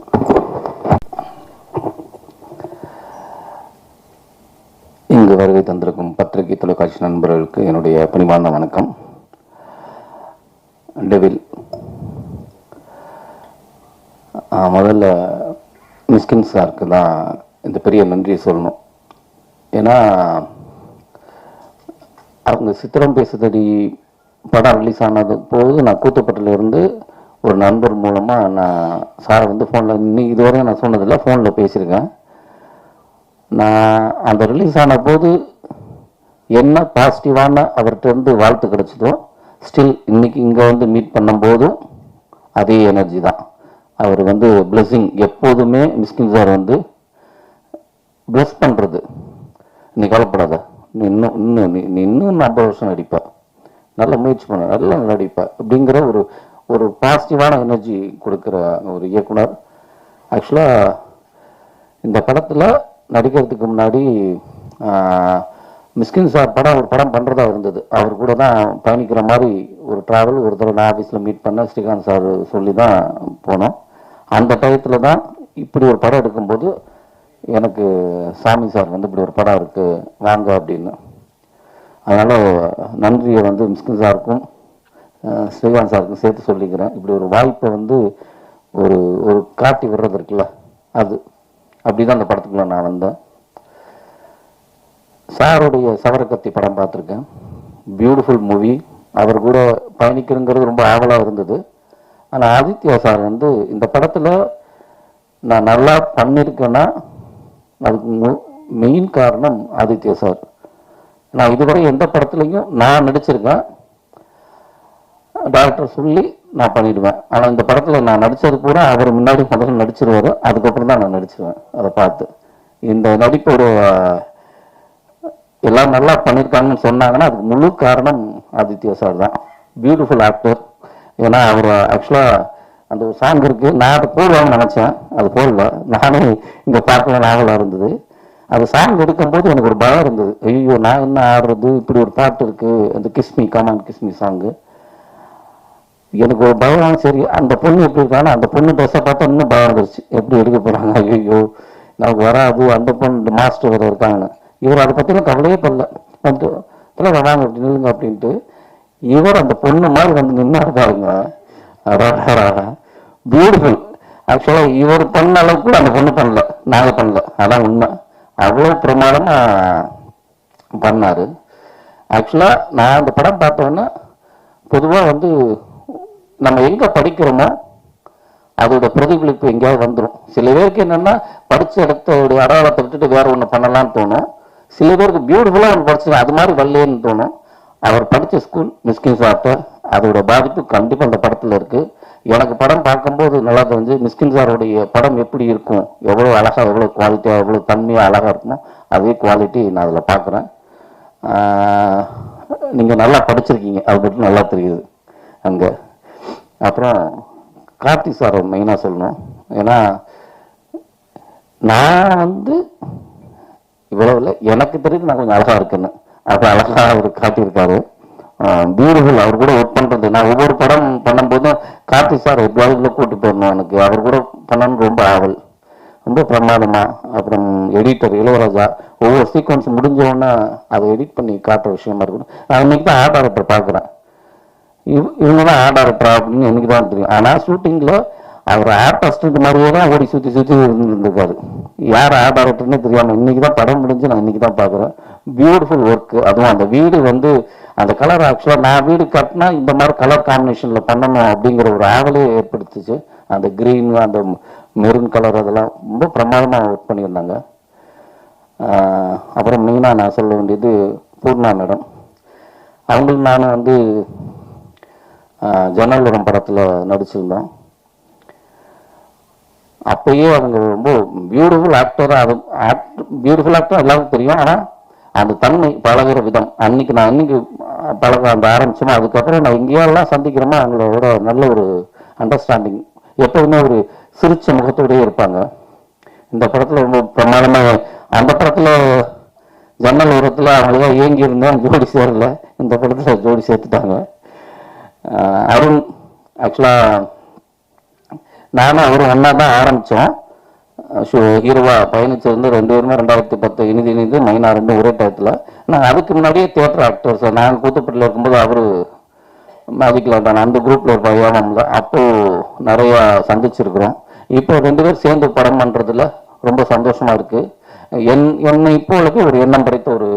இங்கு வருகை தந்திருக்கும் பத்திரிகை தொலைக்காட்சி நண்பர்களுக்கு என்னுடைய பணிவார்ந்த வணக்கம். டெவில், முதல்ல மிஸ்கின் சாருக்கு தான் இந்த பெரிய நன்றியை சொல்லணும். ஏன்னா அவங்க சித்திரம் பேசுதடி படம் ரிலீஸ் ஆனது போது நான் கூத்துப்பட்டில் இருந்து ஒரு நண்பர் மூலமாக நான் சாரை வந்து ஃபோனில் இன்னும் இதுவரையும் நான் சொன்னதில்லை, ஃபோனில் பேசியிருக்கேன். நான் அந்த ரிலீஸ் ஆன போது என்ன பாசிட்டிவான அவர்கிட்ட இருந்து வாழ்த்து கிடைச்சதோ, ஸ்டில் இன்னைக்கு இங்கே வந்து மீட் பண்ணும்போதும் அதே எனர்ஜி தான். அவர் வந்து பிளெஸ்ஸிங் எப்போதுமே மிஸ்கின் சார் வந்து பிளஸ் பண்ணுறது. நீ கவலைப்படாத, நீ இன்னும் 50 வருஷம் நடிப்பா, நல்ல முயற்சி பண்ண, நல்லா நடிப்பா அப்படிங்கிற ஒரு பாசிட்டிவான எனர்ஜி கொடுக்குற ஒரு இயக்குனர். ஆக்சுவலாக இந்த படத்தில் நடிக்கிறதுக்கு முன்னாடி மிஸ்கின் சார் ஒரு படம் பண்ணுறதா இருந்தது. அவர் கூட தான் பயணிக்கிற மாதிரி ஒரு ட்ராவல் ஒரு தடவை நான் ஆஃபீஸில் மீட் பண்ண ஸ்ரீகாந்த் சார் சொல்லி தான் போனோம். அந்த டயத்தில் தான் இப்படி ஒரு படம் எடுக்கும்போது எனக்கு சாமி சார் வந்து இப்படி ஒரு படம் இருக்குது வாங்க அப்படின்னு. அதனால் நன்றியை வந்து மிஸ்கின் சாருக்கும் ஸ்ரீகாந்த் சாருக்கும் சேர்த்து சொல்லிக்கிறேன். இப்படி ஒரு வாய்ப்பை வந்து ஒரு காட்டி விடுறது இருக்குல்ல, அது அப்படிதான் அந்த படத்துக்குள்ள நான் வந்தேன். சாருடைய சவரக்கத்தி படம் பார்த்துருக்கேன், பியூட்டிஃபுல் மூவி. அவர் கூட பயணிக்கிறங்கிறது ரொம்ப ஆவலாக இருந்தது. ஆனால் ஆதித்யா சார் வந்து இந்த படத்தில் நான் நல்லா பண்ணியிருக்கேன்னா அதுக்கு மெயின் காரணம் ஆதித்யா சார். நான் இதுவரை எந்த படத்துலையும் நான் நடிச்சிருக்கேன், டாக்டர் சொல்லி நான் பண்ணிடுவேன். ஆனால் இந்த படத்தில் நான் நடித்தது கூட அவர் முன்னாடி முதல்ல நடிச்சிருவார், அதுக்கப்புறம் தான் நான் நடிச்சிருவேன். அதை பார்த்து இந்த நடிப்பு ஒரு எல்லாம் நல்லா பண்ணியிருக்காங்கன்னு சொன்னாங்கன்னா அதுக்கு முழு காரணம் ஆதித்யா சார் தான். Beautiful actor. ஏன்னா அவர் ஆக்சுவலாக அந்த ஒரு சாங் இருக்குது, நான் அதை போடுவாங்கன்னு நினச்சேன், அது போடல. நானே இங்கே பார்க்கல, நாவலாக இருந்தது. அது சாங் எடுக்கும்போது எனக்கு ஒரு பயம் இருந்தது, ஐயோ நான் என்ன ஆடுறது, இப்படி ஒரு பாட்டு இருக்குது, அந்த கிஸ்மி கமான் கிஸ்மி சாங்கு. எனக்கு ஒரு பயம். சரி அந்த பொண்ணு எப்படி இருக்காங்கன்னா அந்த பொண்ணு ட்ரெஸ்ஸை பார்த்தா இன்னும் பயம் வந்துருச்சு, எப்படி எடுக்க போகிறாங்க, ஐயோ நமக்கு வராது, அந்த பொண்ணு மாஸ்டர் வேறு இருக்காங்கன்னு. இவர் அதை பற்றிலாம் கவலையே பண்ணல, வந்து வாங்க அப்படி நில்லுங்க அப்படின்ட்டு. இவர் அந்த பொண்ணு மாதிரி வந்து நின்னாரு பாருங்க, பியூட்டிஃபுல். ஆக்சுவலாக இவர் பண்ண அளவுக்கு கூட அந்த பொண்ணு பண்ணல, நாங்கள் பண்ணல, அதான் உண்மை. அவ்வளோ பிரமாதமாக பண்ணார். ஆக்சுவலாக நான் அந்த படம் பார்த்தோன்னா பொதுவாக வந்து நம்ம எங்கே படிக்கிறோமோ அதோட பிரதிபலிப்பு எங்கேயாவது வந்துடும். சில பேருக்கு என்னென்னா படித்த இடத்தோட அடையாளத்தை விட்டுட்டு வேற ஒன்று பண்ணலான்னு தோணும். சில பேருக்கு பியூட்டிஃபுல்லாக ஒன்று படிச்சு அது மாதிரி வரலேன்னு தோணும். அவர் படித்த ஸ்கூல் மிஸ்கின் சார்ட்ட அதோட பாதிப்பு கண்டிப்பாக அந்த படத்தில் இருக்குது. எனக்கு படம் பார்க்கும்போது நல்லா தெரிஞ்சு மிஸ்கின் சாரோடைய படம் எப்படி இருக்கும், எவ்வளோ அழகாக, எவ்வளோ குவாலிட்டியாக, எவ்வளோ தன்மையாக அழகாக இருக்குமோ அதே குவாலிட்டி நான் அதில் பார்க்குறேன். நீங்கள் நல்லா படிச்சிருக்கீங்க, அது மட்டும் நல்லா தெரியுது அங்கே. அப்புறம் கார்த்தி சார் மெயினாக சொல்லணும். ஏன்னா நான் வந்து இவ்வளோ இல்லை, எனக்கு தெரியுது நான் கொஞ்சம் அழகாக இருக்குன்னு, அது அழகாக அவர் காட்டியிருக்காரு. பியூட்டிஃபுல். அவர் கூட ஒர்க் பண்ணுறது, நான் ஒவ்வொரு படம் பண்ணும்போதும் கார்த்தி சார் எப்படியாவது கூப்பிட்டு போடணும், எனக்கு அவர் கூட பண்ணணும்னு ரொம்ப ஆவல், ரொம்ப பிரமாதமாக. அப்புறம் எடிட்டர் இளையராஜா ஒவ்வொரு சீக்வன்ஸ் முடிஞ்சோடனே அதை எடிட் பண்ணி காட்டுற விஷயமா இருக்கணும். நான் இன்னைக்கு தான் ஆர்ட் டைரக்டர் பார்க்குறேன். இவங்க தான் ஆர்ட் டைரக்டர் அப்படின்னு எனக்கு தான் தெரியும். ஆனால் ஷூட்டிங்கில் அவர் ஆர்டிஸ்ட் மாதிரியே தான் ஓடி சுற்றி சுற்றி இருந்திருக்காரு. யார் ஆர்ட் டைரக்டர்னே தெரியாமல் இன்னைக்கு தான் படம் முடிஞ்சு நான் இன்னைக்கு தான் பார்க்குறேன். Beautiful work. அதுவும் அந்த வீடு வந்து அந்த கலர், ஆக்சுவலாக நான் வீடு கட்டினா இந்த மாதிரி கலர் காம்பினேஷனில் பண்ணணும் அப்படிங்கிற ஒரு ஆவலே ஏற்படுத்துச்சு. அந்த க்ரீன், அந்த மெரூன் கலர், அதெல்லாம் ரொம்ப பிரமாதமாக ஒர்க் பண்ணியிருந்தாங்க. அப்புறம் மெயினாக நான் சொல்ல வேண்டியது பூர்ணா மேடம். அவங்களுக்கு நான் வந்து ஜன்னல்வரம் படத்தில் நடிச்சிருந்தோம். அப்பயே அவங்க ரொம்ப பியூட்டிஃபுல் ஆக்டராக, அது பியூட்டிஃபுல் ஆக்டர் எல்லாருக்கும் தெரியும். ஆனால் அந்த தன்மை, பழகிற விதம், அன்னைக்கு நான் அன்னைக்கு பழக அந்த ஆரம்பிச்சோமோ அதுக்கப்புறம் நான் எங்கேயெல்லாம் சந்திக்கிறோமோ அவங்களோட நல்ல ஒரு அண்டர்ஸ்டாண்டிங், எப்போதுமே ஒரு சிரிச்ச முகத்தோடயே இருப்பாங்க. இந்த படத்தில் ரொம்ப பிரமாதமாக, அந்த படத்தில் ஜன்னல் உரத்தில் அவங்களதான் ஏங்கி இருந்தேன், ஜோடி சேரல. இந்த படத்தில் ஜோடி சேர்த்துட்டாங்க. அருண், ஆக்சுவலாக நானும் அவரும் ஒன்றா தான் ஆரம்பித்தோம். ஹீரோவா பயணிச்சிருந்து 2 பேருமே 2010 இனிது மைனா 2 ஒரே டயத்தில். நான் அதுக்கு முன்னாடியே தியேட்டர் ஆக்டர்ஸ், நாங்கள் கூத்துப்பட்டில் இருக்கும்போது அவர் மேஜிக்கில் தான் அந்த குரூப்பில் ஒரு பையன் தான், அப்போது நிறையா சந்திச்சிருக்கிறோம். இப்போ 2 பேர் சேர்ந்து படம் பண்ணுறதுல ரொம்ப சந்தோஷமாக இருக்குது. என்னை இப்போதைக்கு ஒரு எண்ணம் படைத்த ஒரு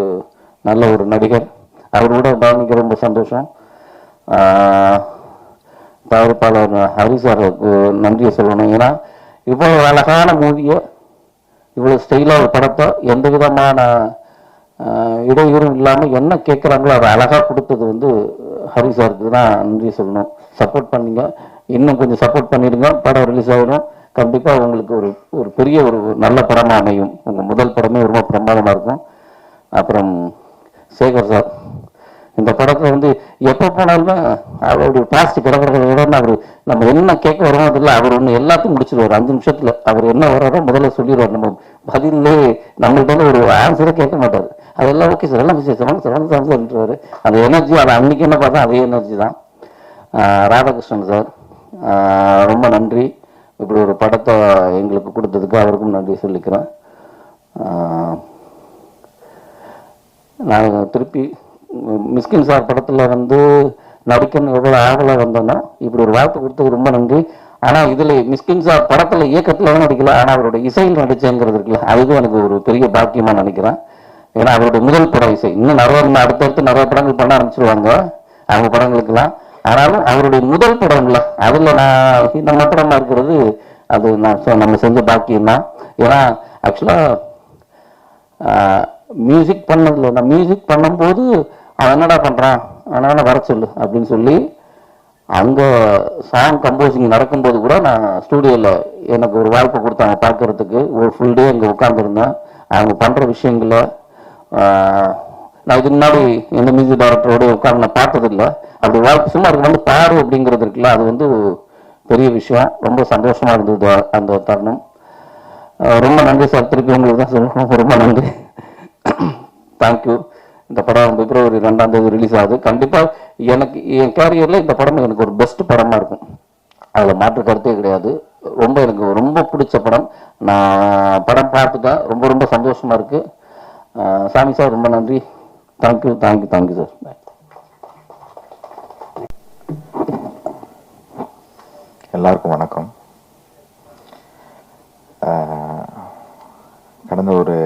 நல்ல ஒரு நடிகர், அவர் கூட பயணிக்க ரொம்ப சந்தோஷம். தயாரிப்பாளர் ஹரி சாருக்கு நன்றியை சொல்லணும். ஏன்னா இவ்வளோ அழகான மூவியை, இவ்வளோ ஸ்டைலாக ஒரு படத்தை எந்த விதமான இடையூறும் இல்லாமல் என்ன கேட்குறாங்களோ அதை அழகாக கொடுத்தது வந்து ஹரி சாருக்கு தான் நன்றி சொல்லணும். சப்போர்ட் பண்ணிங்க, இன்னும் கொஞ்சம் சப்போர்ட் பண்ணிடுங்க. படம் ரிலீஸ் ஆகிடும். கண்டிப்பாக உங்களுக்கு ஒரு பெரிய ஒரு நல்ல படமாக அமையும். உங்கள் முதல் படமே ரொம்ப பிரமாதமாக இருக்கும். அப்புறம் சேகர் சார், இந்த படத்தை வந்து எப்போ போனாலுமே அவருடைய பிளாஸ்டிக் கிடக்கிறத அவர் நம்ம என்ன கேட்க வரோமோ அதில் அவர் ஒன்று எல்லாத்தையும் முடிச்சிடுவார் 5 நிமிஷத்தில். அவர் என்ன வர்றாரோ முதல்ல சொல்லிடுவார். நம்ம பதிலே நம்மள்கிட்ட ஒரு ஆன்சரை கேட்க மாட்டார். அதெல்லாம் ஓகே சார், எல்லாம் சொல்லிட்டுருவார். அந்த எனர்ஜி, அதை அன்னைக்கு என்ன பார்த்தா அதே எனர்ஜி தான். ராதாகிருஷ்ணன் சார், ரொம்ப நன்றி. இப்படி ஒரு படத்தை எங்களுக்கு கொடுத்ததுக்கு அவருக்கும் நன்றி சொல்லிக்கிறேன். நான் திருப்பி மிஸ்கின் சார் படத்தில் வந்து நடிக்கணும் எவ்வளோ ஆவலாக வந்தோன்னா இப்படி ஒரு வாய்ப்பு கொடுத்தது ரொம்ப நன்றி. ஆனால் இதில் மிஸ்கின் சார் படத்தில் இயக்கத்தில் நடிக்கல, ஆனால் அவரோட இசையில் நடிச்சேங்கிறது இருக்குல்ல, அதுவும் எனக்கு ஒரு பெரிய பாக்கியமாக நினைக்கிறேன். ஏன்னா அவருடைய முதல் படம் இசை, இன்னும் அடுத்தடுத்து நிறைய படங்கள் பண்ண ஆரம்பிச்சிருவாங்க அவங்க படங்களுக்கெல்லாம். ஆனாலும் அவருடைய முதல் படம்ல அதில் நான் நம்ம படமாக இருக்கிறது அது நம்ம செஞ்ச பாக்கியம் தான். ஏன்னா ஆக்சுவலாக மியூசிக் பண்ணதில்லை, நான் மியூசிக் பண்ணும்போது அவன் என்னடா பண்ணுறான், ஆனால் வர சொல்லு அப்படின்னு சொல்லி அங்கே சாங் கம்போசிங் நடக்கும்போது கூட நான் ஸ்டூடியோவில் எனக்கு ஒரு வாய்ப்பு கொடுத்தாங்க பார்க்கறதுக்கு. ஒரு ஃபுல் டே அங்கே உட்காந்துருந்தேன். அவங்க பண்ணுற விஷயங்களை நான் இதுக்கு முன்னாடி எந்த மியூசிக் டைரக்டரோட உட்காந்து நான் பார்த்ததில்லை. அப்படி வாய்ப்பு சும்மா அதுக்கு வந்து பாரு அப்படிங்கிறது இருக்குல்ல, அது வந்து பெரிய விஷயம். ரொம்ப சந்தோஷமாக இருந்தது அந்த தருணம். ரொம்ப நன்றி சார், திருப்பி உங்களுக்கு தான் சொல்லணும், ரொம்ப நன்றி. தேங்க்யூ. இந்த படம் பிப்ரவரி 2ஆம் தேதி ரிலீஸ் ஆகுது. கண்டிப்பாக எனக்கு என் கேரியரில் இந்த படம் எனக்கு ஒரு பெஸ்ட் படமாக இருக்கும், அதில் மாற்று கருத்தே கிடையாது. எனக்கு ரொம்ப பிடிச்ச படம். நான் படம் பார்த்துட்டேன், ரொம்ப ரொம்ப சந்தோஷமாக இருக்குது. சாமி சார் ரொம்ப நன்றி. Thank you sir. எல்லாருக்கும் வணக்கம். கடந்த ஒரு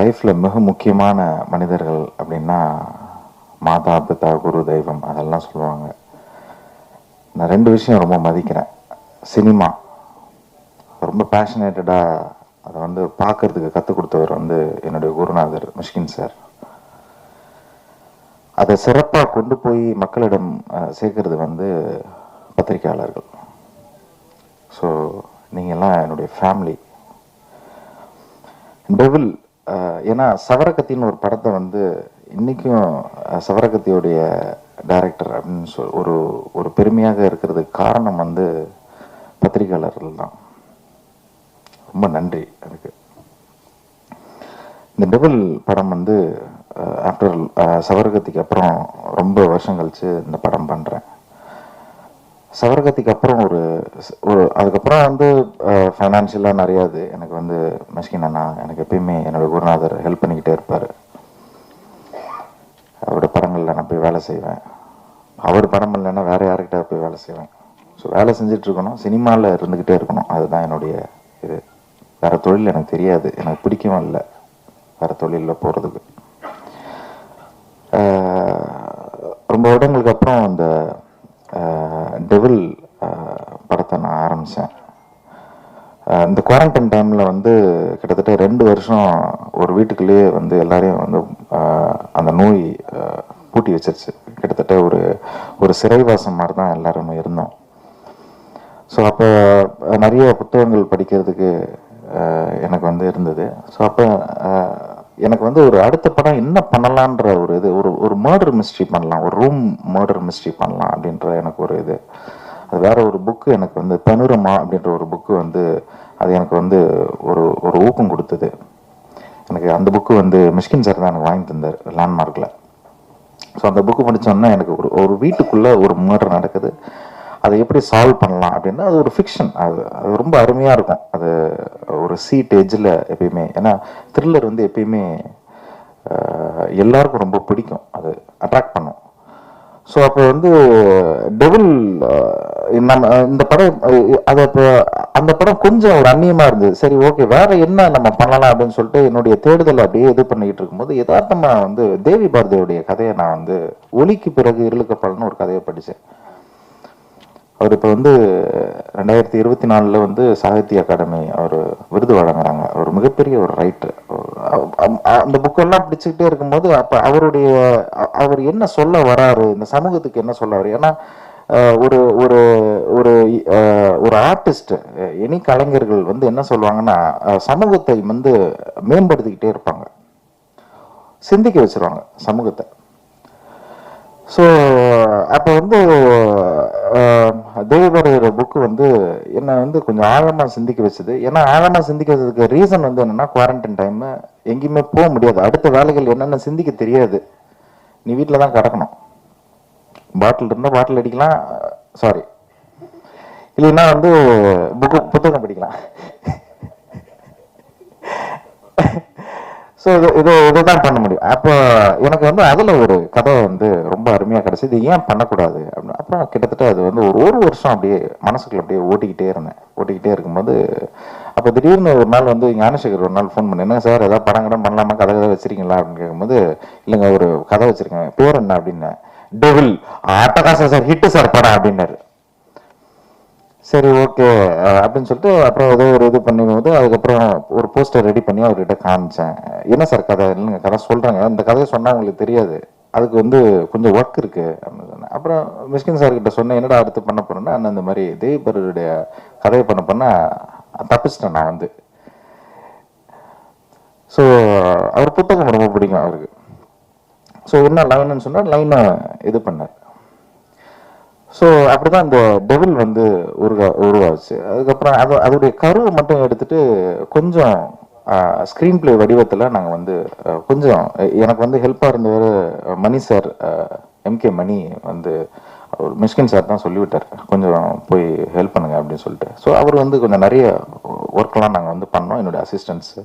லைஃப்பில் மிக முக்கியமான மனிதர்கள் அப்படின்னா மாதா, பிதா, குரு, தெய்வம் அதெல்லாம் சொல்லுவாங்க. நான் 2 விஷயம் ரொம்ப மதிக்கிறேன். சினிமா ரொம்ப பேஷனேட்டடாக அதை வந்து பார்க்கறதுக்கு கற்றுக் கொடுத்தவர் வந்து என்னுடைய குருநாதர் மிஷ்கின் சார். அதை சிறப்பாக கொண்டு போய் மக்களிடம் சேர்க்கறது வந்து பத்திரிகையாளர்கள். ஸோ நீங்கள்லாம் என்னுடைய ஃபேமிலி. டெவில் ஏன்னா சவரகத்தின்னு ஒரு படத்தை வந்து இன்றைக்கும் சவரகத்தியோடைய டைரக்டர் அப்படின்னு ஒரு பெருமையாக இருக்கிறதுக்கு காரணம் வந்து பத்திரிகையாளர்கள் தான். ரொம்ப நன்றி அதுக்கு. இந்த டெவில் படம் வந்து ஆஃப்டர் சவரகத்திக்கு அப்புறம் ரொம்ப வருஷம் கழிச்சு இந்த படம் பண்ணுறேன். சவரகத்திக்கு அப்புறம் அதுக்கப்புறம் வந்து ஃபைனான்ஷியலாக நிறையாது எனக்கு வந்து மிஷ்கின் அண்ணா எனக்கு எப்பயுமே என்னோட குருநாதர் ஹெல்ப் பண்ணிக்கிட்டே இருப்பார். அவரோட படங்களில் நான் போய் வேலை செய்வேன். அவர் படம் இல்லைன்னா வேறு யாருக்கிட்ட போய் வேலை செய்வேன். ஸோ வேலை செஞ்சிட்ருக்கணும், சினிமாவில் இருந்துக்கிட்டே இருக்கணும். அதுதான் என்னுடைய இது. வேறு தொழில் எனக்கு தெரியாது, எனக்கு பிடிக்கவும் இல்லை வேறு தொழிலில் போகிறதுக்கு. ரொம்ப வருடங்களுக்கு அப்புறம் அந்த டெவில் படத்தை நான் ஆரம்பித்தேன். இந்த குவாரண்டைன் டைமில் வந்து கிட்டத்தட்ட 2 வருஷம் ஒரு வீட்டுக்குள்ளேயே வந்து எல்லாரையும் வந்து அந்த நோய் பூட்டி வச்சிருச்சு. கிட்டத்தட்ட ஒரு சிறைவாசம் மாதிரி தான் எல்லாருமே இருந்தோம். ஸோ அப்போ நிறைய புத்தகங்கள் படிக்கிறதுக்கு எனக்கு வந்து இருந்தது. ஸோ அப்போ எனக்கு வந்து ஒரு அடுத்த படம் என்ன பண்ணலான்ற ஒரு இது, ஒரு மர்டர் மிஸ்ட்ரி பண்ணலாம், ஒரு ரூம் மர்டர் மிஸ்ட்ரி பண்ணலாம் அப்படின்ற எனக்கு ஒரு இது. அது வேற ஒரு புக்கு எனக்கு வந்து பனுரமா அப்படின்ற ஒரு புக்கு வந்து அது எனக்கு வந்து ஒரு ஊக்கம் கொடுத்தது. எனக்கு அந்த புக்கு வந்து மிஷ்கின் சார் தான் எனக்கு வாங்கி தந்தார் லேண்ட்மார்க்கில். ஸோ அந்த புக்கு படித்தோன்னா எனக்கு ஒரு வீட்டுக்குள்ளே ஒரு மர்டர் நடக்குது, அதை எப்படி சால்வ் பண்ணலாம் அப்படின்னா அது ஒரு ஃபிக்ஷன். அது ரொம்ப அருமையாக இருக்கும். அது ஒரு சீட் எஜ்ஜில் எப்பயுமே, ஏன்னா த்ரில்லர் வந்து எப்பயுமே எல்லாருக்கும் ரொம்ப பிடிக்கும், அது அட்ராக்ட் பண்ணும். ஸோ அப்போ வந்து டெவில் நம்ம இந்த படம் அதை இப்போ அந்த படம் கொஞ்சம் ஒரு அந்நியமாக இருந்தது. சரி ஓகே வேறு என்ன நம்ம பண்ணலாம் அப்படின்னு சொல்லிட்டு என்னுடைய தேடுதல் அப்படியே இது பண்ணிக்கிட்டு இருக்கும்போது யதார்த்தமாக வந்து தேவி பாரதியோடைய கதையை நான் வந்து ஒலிக்கு பிறகு இருளுக்கப்படன்னு ஒரு கதையை படித்தேன். அவர் இப்போ வந்து 2024 வந்து சாகித்ய அகாடமி அவர் விருது வழங்குறாங்க. அவர் மிகப்பெரிய ஒரு ரைட்டர். அந்த புக்கெல்லாம் பிடிச்சிக்கிட்டே இருக்கும்போது அப்போ அவர் என்ன சொல்ல வராரு, இந்த சமூகத்துக்கு என்ன சொல்ல வர்றாரு. ஏன்னா ஒரு ஒரு ஒரு ஒரு ஆர்டிஸ்ட், எனி கலைஞர்கள் வந்து என்ன சொல்லுவாங்கன்னா சமூகத்தை வந்து மேம்படுத்திக்கிட்டே இருப்பாங்க, சிந்திக்க வச்சிருவாங்க சமூகத்தை. ஸோ அப்போ வந்து தேவபாரதியோட புக்கு வந்து என்னை வந்து கொஞ்சம் ஆழமாக சிந்திக்க வச்சுது. ஏன்னா ஆழமாக சிந்திக்க வச்சதுக்கு ரீசன் வந்து என்னென்னா குவாரண்டைன் டைமு, எங்கேயுமே போக முடியாது, அடுத்த வேலைகள் என்னென்ன சிந்திக்க தெரியாது, நீ வீட்டில் தான் கிடக்கணும், பாட்டில் இருந்தால் பாட்டில் அடிக்கலாம், சாரி இல்லைன்னா வந்து புத்தகம் படிக்கலாம். ஸோ இதை தான் பண்ண முடியும். அப்போ எனக்கு வந்து அதில் ஒரு கதை வந்து ரொம்ப அருமையாக கிடச்சி, இது ஏன் பண்ணக்கூடாது அப்படின்னு. அப்புறம் கிட்டத்தட்ட அது வந்து ஒரு வருஷம் அப்படியே மனசுக்குள்ள அப்படியே ஓட்டிக்கிட்டே இருக்கும்போது அப்போ திடீர்னு ஒரு நாள் வந்து ஞானசேகர் ஒரு நாள் ஃபோன் பண்ணி, என்ன சார் ஏதாவது படம் கடன் பண்ணலாமா, கதை வச்சிருக்கீங்களா அப்படின்னு கேட்கும்போது, இல்லைங்க ஒரு கதை வச்சிருக்கேன், பேர் என்ன அப்படின்னு. டெவில். அட்டகாசம் சார், ஹிட்டு சார் படம் அப்படின்னாரு. சரி ஓகே அப்படின்னு சொல்லிட்டு அப்புறம் ஏதோ ஒரு இது பண்ணும்போது அதுக்கப்புறம் ஒரு போஸ்டர் ரெடி பண்ணி அவர்கிட்ட காமிச்சேன். என்ன சார் கதை, இல்லைங்க கதை சொல்கிறேங்க, இந்த கதையை சொன்னால் உங்களுக்கு தெரியாது, அதுக்கு வந்து கொஞ்சம் ஒர்க் இருக்குது அப்படின்னு சொன்னேன். அப்புறம் மிஷ்கின் சார்கிட்ட சொன்னேன், என்னடா அடுத்து பண்ண போகிறேன்னா அந்த மாதிரி தேவிபருடைய கதையை பண்ண தப்பிச்சிட்டேன் நான் வந்து. ஸோ அவர் புத்தகம் ரொம்ப பிடிக்கும் அவருக்கு. ஸோ என்ன லைன்னு சொன்னால் லைனை இது பண்ணார். ஸோ அப்படிதான் இந்த டெவில் வந்து உருவாச்சு. அதுக்கப்புறம் அதோடைய கருவை மட்டும் எடுத்துட்டு கொஞ்சம் ஸ்க்ரீன் பிளே வடிவத்தில் நாங்கள் வந்து கொஞ்சம் எனக்கு வந்து ஹெல்ப்பாக இருந்தவர் மணி சார், எம்கே மணி வந்து மிஷ்கின் சார் தான் சொல்லிவிட்டார், கொஞ்சம் போய் ஹெல்ப் பண்ணுங்க அப்படின்னு சொல்லிட்டு. ஸோ அவர் வந்து கொஞ்சம் நிறைய ஒர்க்லாம் நாங்கள் வந்து பண்ணோம். என்னுடைய அசிஸ்டன்ட்ஸு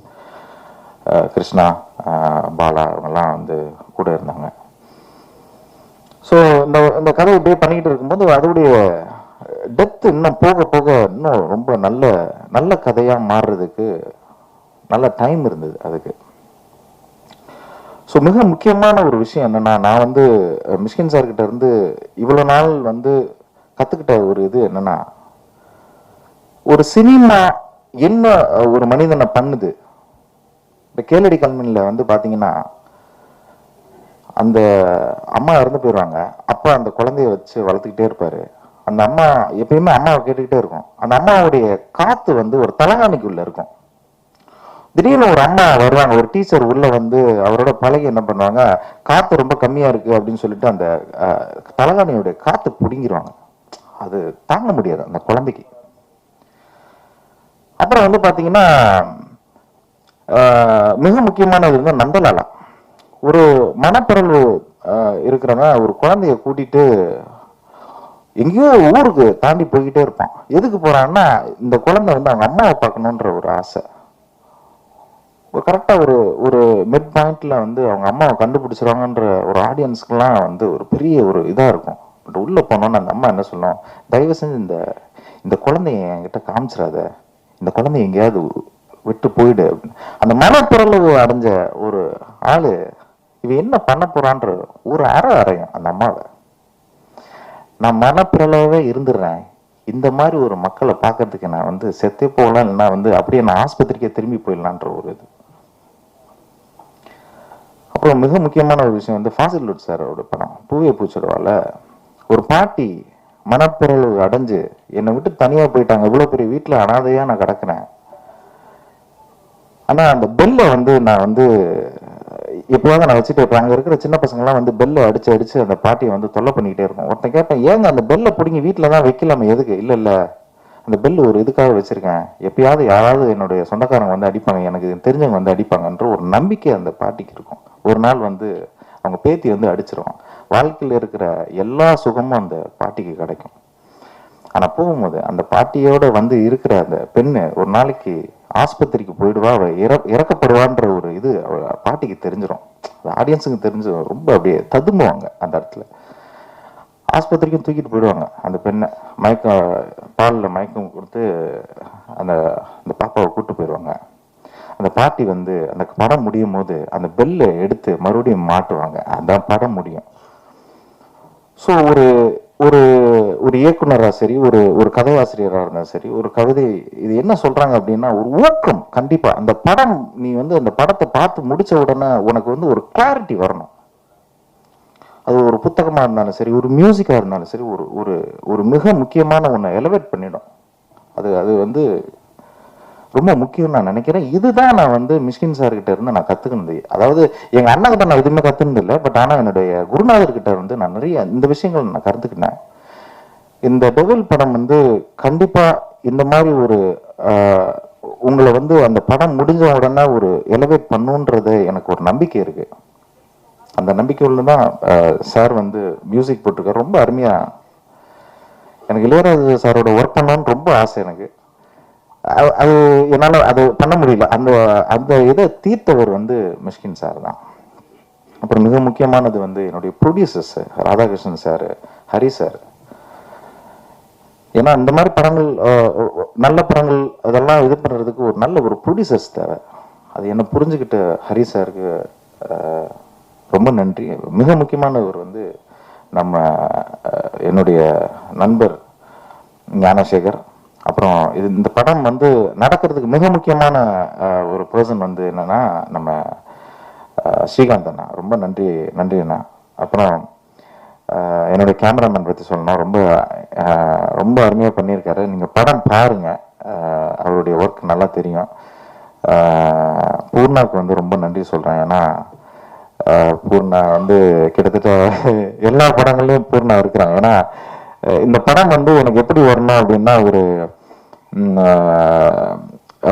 கிருஷ்ணா, பாலா அவங்கெல்லாம் வந்து கூட இருந்தாங்க. ஸோ இந்த கதை இப்படியே பண்ணிக்கிட்டு இருக்கும்போது அதோடைய டெப்த் இன்னும் போக போக இன்னும் ரொம்ப நல்ல நல்ல கதையாக மாறுறதுக்கு நல்ல டைம் இருந்தது அதுக்கு. ஸோ மிக முக்கியமான ஒரு விஷயம் என்னன்னா, நான் வந்து மிஷ்கின் சார்கிட்ட இருந்து இவ்வளோ நாள் வந்து கற்றுக்கிட்ட ஒரு இது என்னன்னா, ஒரு சினிமா என்ன ஒரு மனிதனை பண்ணுது. இந்த கேளடி கல்மனில் வந்து பார்த்தீங்கன்னா, அந்த அம்மா இறந்து போயிடுவாங்க. அப்பா அந்த குழந்தைய வச்சு வளர்த்துக்கிட்டே இருப்பாரு. அந்த அம்மா எப்பயுமே அம்மாவை கேட்டுக்கிட்டே இருக்கும். அந்த அம்மாவுடைய காத்து வந்து ஒரு தலகாணிக்குள்ள இருக்கும். திடீர்னு ஒரு அம்மா வருவாங்க, ஒரு டீச்சர் உள்ள வந்து அவரோட பழகி என்ன பண்ணுவாங்க, காத்து ரொம்ப கம்மியா இருக்கு அப்படின்னு சொல்லிட்டு அந்த தலகாணியோட காத்து பிடுங்கிடுவாங்க. அது தாங்க முடியாது அந்த குழந்தைக்கு. அப்புறம் வந்து பாத்தீங்கன்னா மிக முக்கியமானது வந்து நந்தலாலா. ஒரு மனப்பிறழ்வு இருக்கிறவன் ஒரு குழந்தைய கூட்டிட்டு எங்கேயோ ஊருக்கு தாண்டி போய்கிட்டே இருப்பான். எதுக்கு போறான்னா, இந்த குழந்தை வந்து அவங்க அம்மாவை பார்க்கணுன்ற ஒரு ஆசை. கரெக்டா ஒரு ஒரு மிட் பாயிண்ட்ல வந்து அவங்க அம்மாவை கண்டுபிடிச்சிருவாங்கன்ற ஒரு ஆடியன்ஸ்க்குலாம் வந்து ஒரு பெரிய ஒரு இதா இருக்கும். பட் உள்ள போனோன்னு அந்த அம்மா என்ன சொல்லும், தயவு செஞ்சு இந்த இந்த குழந்தைய என்கிட்ட காமிச்சிடாத, இந்த குழந்தைய எங்கேயாவது விட்டு போயிடு அப்படின்னு. அந்த மனப்பிறழ்வு அடைஞ்ச ஒரு ஆளு இவ என்ன பண்ண போறான்ற ஒரு அறையும் அந்த அம்மாவை. நான் மனப்பிறழவே இருந்துடுறேன், இந்த மாதிரி ஒரு மக்களை பார்க்கறதுக்கு நான் வந்து செத்தே போகலாம், இல்லைன்னா வந்து அப்படியே நான் ஆஸ்பத்திரிக்கே திரும்பி போயிடலான்ற ஒரு இது. அப்புறம் மிக முக்கியமான ஒரு விஷயம் வந்து ஃபாசில் சாரோட படம் பூவே பூச்சடவால ஒரு பாட்டி மனப்பிறழ்வு அடைஞ்சு என்னை விட்டு தனியா போயிட்டாங்க, இவ்வளவு பெரிய வீட்டுல அனாதையா நான் கிடக்குறேன். ஆனா அந்த பெல்லை வந்து நான் வந்து எப்போவாவது நான் வச்சுட்டு இருப்பேன். அங்கே இருக்கிற சின்ன பசங்கள்லாம் வந்து பெல்லை அடிச்சு அடிச்சு அந்த பாட்டியை வந்து தொல்லை பண்ணிக்கிட்டே இருக்கும். ஒருத்தன் கேட்பேன், ஏங்க அந்த பெல்லை பிடிங்கி வீட்டில் தான் வைக்கலாமே, எதுக்கு? இல்லை இல்லை, அந்த பெல் ஒரு இதுக்காக வச்சிருக்கேன், எப்பயாவது யாராவது என்னுடைய சொந்தக்காரங்க வந்து அடிப்பாங்க, எனக்கு தெரிஞ்சவங்க வந்து அடிப்பாங்கன்ற ஒரு நம்பிக்கை அந்த பாட்டிக்கு இருக்கும். ஒரு நாள் வந்து அவங்க பேத்தி வந்து அடிச்சிருவான். வாழ்க்கையில் இருக்கிற எல்லா சுகமும் அந்த பாட்டிக்கு கிடைக்கும். ஆனால் போகும்போது அந்த பாட்டியோட வந்து இருக்கிற அந்த பெண்ணு ஒரு நாளைக்கு ஆஸ்பத்திரிக்கு போயிடுவா, அவ இறக்கப்படுவான்ற ஒரு இது பாட்டிக்கு தெரிஞ்சிடும், ஆடியன்ஸுக்கு தெரிஞ்சு ரொம்ப அப்படியே ததும்புவாங்க. அந்த இடத்துல ஆஸ்பத்திரிக்கும் தூக்கிட்டு போயிடுவாங்க அந்த பெண்ணை, பாலில் மயக்கம் கொடுத்து அந்த அந்த பாப்பாவை கூப்பிட்டு போயிடுவாங்க. அந்த பாட்டி வந்து அந்த படம் முடியும் போது அந்த பெல்லை எடுத்து மறுபடியும் மாட்டுவாங்க, அந்த படம் முடியும். ஸோ ஒரு ஒரு ஒரு இயக்குனராக சரி, ஒரு ஒரு கதையாசிரியராக இருந்தாலும் சரி, ஒரு கவிதை இது என்ன சொல்றாங்க அப்படின்னா, ஒரு ஊக்கம். கண்டிப்பா அந்த படம் நீ வந்து அந்த படத்தை பார்த்து முடிச்ச உடனே உனக்கு வந்து ஒரு கிளாரிட்டி வரணும். அது ஒரு புத்தகமா இருந்தாலும் சரி, ஒரு மியூசிக்கா இருந்தாலும் சரி, ஒரு ஒரு ஒரு மிக முக்கியமான ஒன்றை எலிவேட் பண்ணிடும். அது அது வந்து ரொம்ப முக்கியம் நான் நினைக்கிறேன். இதுதான் நான் வந்து மிஷ்கின் சார்கிட்ட இருந்து நான் கத்துக்கினது. அதாவது எங்க அண்ணா கிட்ட நான் எதுவுமே கத்துனது இல்லை, பட் ஆனா என்னுடைய குருநாதர்கிட்ட வந்து நான் நிறைய இந்த விஷயங்கள் நான் கருத்துக்கினேன். இந்த டெவில் படம் வந்து கண்டிப்பா இந்த மாதிரி ஒரு உங்களை வந்து அந்த படம் முடிஞ்ச உடனே ஒரு எலிவேட் பண்ணுன்றது எனக்கு ஒரு நம்பிக்கை இருக்கு. அந்த நம்பிக்கையுள்ள தான் சார் வந்து மியூசிக் போட்டிருக்காரு. ரொம்ப அருமையா எனக்கு இளையராஜா சாரோட ஒர்க் பண்ணணும்னு ரொம்ப ஆசை எனக்கு. அது என்னால் அது பண்ண முடியல. அந்த அந்த இதை தீர்த்தவர் வந்து மிஷ்கின் சார் தான். அப்புறம் மிக முக்கியமானது வந்து என்னுடைய producers Radhakrishnan sir, Hari sir. ஏன்னா இந்த மாதிரி படங்கள் நல்ல படங்கள் அதெல்லாம் இது பண்ணுறதுக்கு ஒரு நல்ல ஒரு ப்ரொடியூசர்ஸ் தேவை. அது என்ன புரிஞ்சுக்கிட்ட ஹரி சாருக்கு ரொம்ப நன்றி. மிக முக்கியமானவர் வந்து நம்ம என்னுடைய நண்பர் ஞானசேகர். அப்புறம் இந்த படம் வந்து நடக்கிறதுக்கு மிக முக்கியமான ஒரு பர்சன் வந்து என்னன்னா நம்ம ஸ்ரீகாந்த் அண்ணா. ரொம்ப நன்றி நன்றி அண்ணா. அப்புறம் என்னுடைய கேமராமேன் பற்றி சொல்லணும், ரொம்ப ரொம்ப அருமையாக பண்ணியிருக்காரு. நீங்கள் படம் பாருங்க, அவருடைய ஒர்க் நல்லா தெரியும். பூர்ணாவுக்கு வந்து ரொம்ப நன்றி சொல்கிறேன். ஏன்னா பூர்ணா வந்து கிட்டத்தட்ட எல்லா படங்கள்லையும் பூர்ணா இருக்கிறாங்க. ஏன்னா இந்த படம் வந்து எனக்கு எப்படி வரணும் அப்படின்னா, ஒரு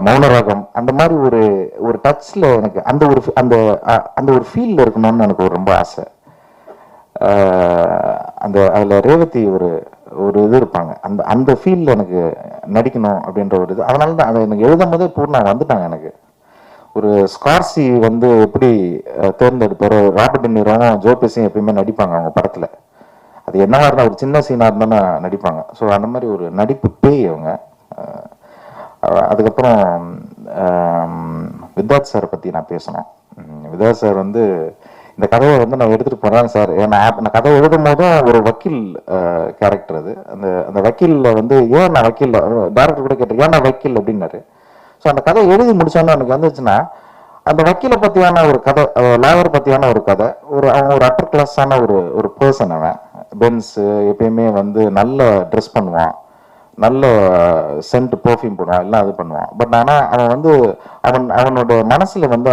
மௌனராகம் அந்த மாதிரி ஒரு ஒரு டச்சில் எனக்கு அந்த ஒரு அந்த அந்த ஒரு ஃபீல்டில் இருக்கணும்னு எனக்கு ரொம்ப ஆசை. அந்த அதில் ரேவதி ஒரு ஒரு இது இருப்பாங்க, அந்த அந்த ஃபீல்டில் எனக்கு நடிக்கணும் அப்படின்ற ஒரு இது. அதனால தான் அதை எனக்கு எழுதும் போதே பூர்ணா வந்துட்டாங்க. எனக்கு ஒரு ஸ்கார்சி வந்து எப்படி தேர்ந்தெடுப்பாரோ, ராபர்ட் டெனிரோவும் ஜோ பெஸியும் எப்பயுமே நடிப்பாங்க அவங்க படத்தில். அது என்னவா இருந்தால் ஒரு சின்ன சீனாக இருந்தாலும் நடிப்பாங்க. ஸோ அந்த மாதிரி ஒரு நடிப்பு பேய் அவங்க. அதுக்கப்புறம் வித்தார்த் சார் பற்றி நான் பேசணும். வித்தார்த் சார் வந்து இந்த கதையை வந்து நான் எடுத்துகிட்டு போகிறேன் சார். நான் கதை எழுதும் போதும் ஒரு வக்கீல் கேரக்டர் அது. அந்த வக்கீலில் வந்து ஏன் நான் வக்கீல், டேரக்டர் கூட கேட்டேன் ஏன் நான் வக்கீல் அப்படின்னாரு. ஸோ அந்த கதை எழுதி முடிச்சோன்னு எனக்கு வந்துச்சுன்னா அந்த வக்கீலை பற்றியான ஒரு கதை, லாயர் பற்றியான ஒரு கதை, அவன் ஒரு அப்பர் கிளாஸான ஒரு பர்சன். அவன் பென்ஸு எப்பயுமே வந்து நல்ல ட்ரெஸ் பண்ணுவான், நல்ல சென்ட் பெர்ஃப்யூம் போடுவான், எல்லாம் இது பண்ணுவான். பட் ஆனால் அவன் வந்து அவனோட மனசில் வந்து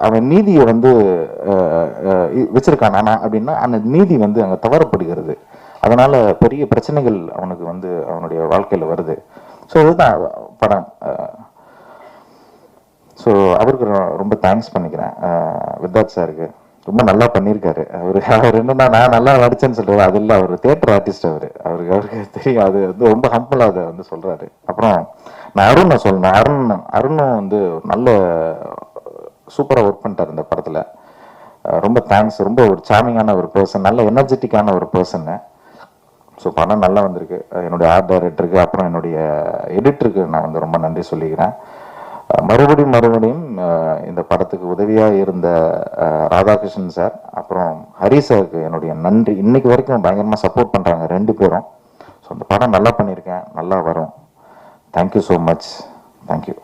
அவன் நீதியை வந்து வச்சிருக்கான் அப்படின்னா அந்த நீதி வந்து அங்கே தவறப்படுகிறது. அதனால பெரிய பிரச்சனைகள் அவனுக்கு வந்து அவனுடைய வாழ்க்கையில் வருது. ஸோ இதுதான் படம். ஸோ அவருக்கு ரொம்ப தேங்க்ஸ் பண்ணிக்கிறேன். வித்தார்த் சாருக்கு ரொம்ப நல்லா பண்ணியிருக்காரு. அவர் என்னன்னா நான் நல்லா நடிச்சேன்னு சொல்றாரு, அது இல்லை, அவர் தியேட்டர் ஆர்டிஸ்ட். அவருக்கு தெரியும். அது வந்து ரொம்ப ஹம்பிளாக அதை வந்து சொல்றாரு. அப்புறம் நான் அருணை சொல்லணும். அருணும் வந்து நல்ல சூப்பராக ஒர்க் பண்ணிட்டார் இந்த படத்தில். ரொம்ப தேங்க்ஸ். ரொம்ப ஒரு சாமிங்கான ஒரு பர்சன், நல்ல எனர்ஜெட்டிக்கான ஒரு பர்சன்னு. ஸோ படம் நல்லா வந்திருக்கு. என்னுடைய ஆர்ட் டைரக்டருக்கு அப்புறம் என்னுடைய எடிட்டருக்கு நான் வந்து ரொம்ப நன்றி சொல்லிக்கிறேன். மறுபடியும் இந்த படத்துக்கு உதவியாக இருந்த ராதாகிருஷ்ணன் சார் அப்புறம் ஹரி சாருக்கு என்னுடைய நன்றி. இன்னைக்கு வரைக்கும் பயங்கரமாக சப்போர்ட் பண்ணுறாங்க 2 பேரும். ஸோ இந்த படம் நல்லா பண்ணியிருக்கேன், நல்லா வரும். Thank you so much. தேங்க்யூ.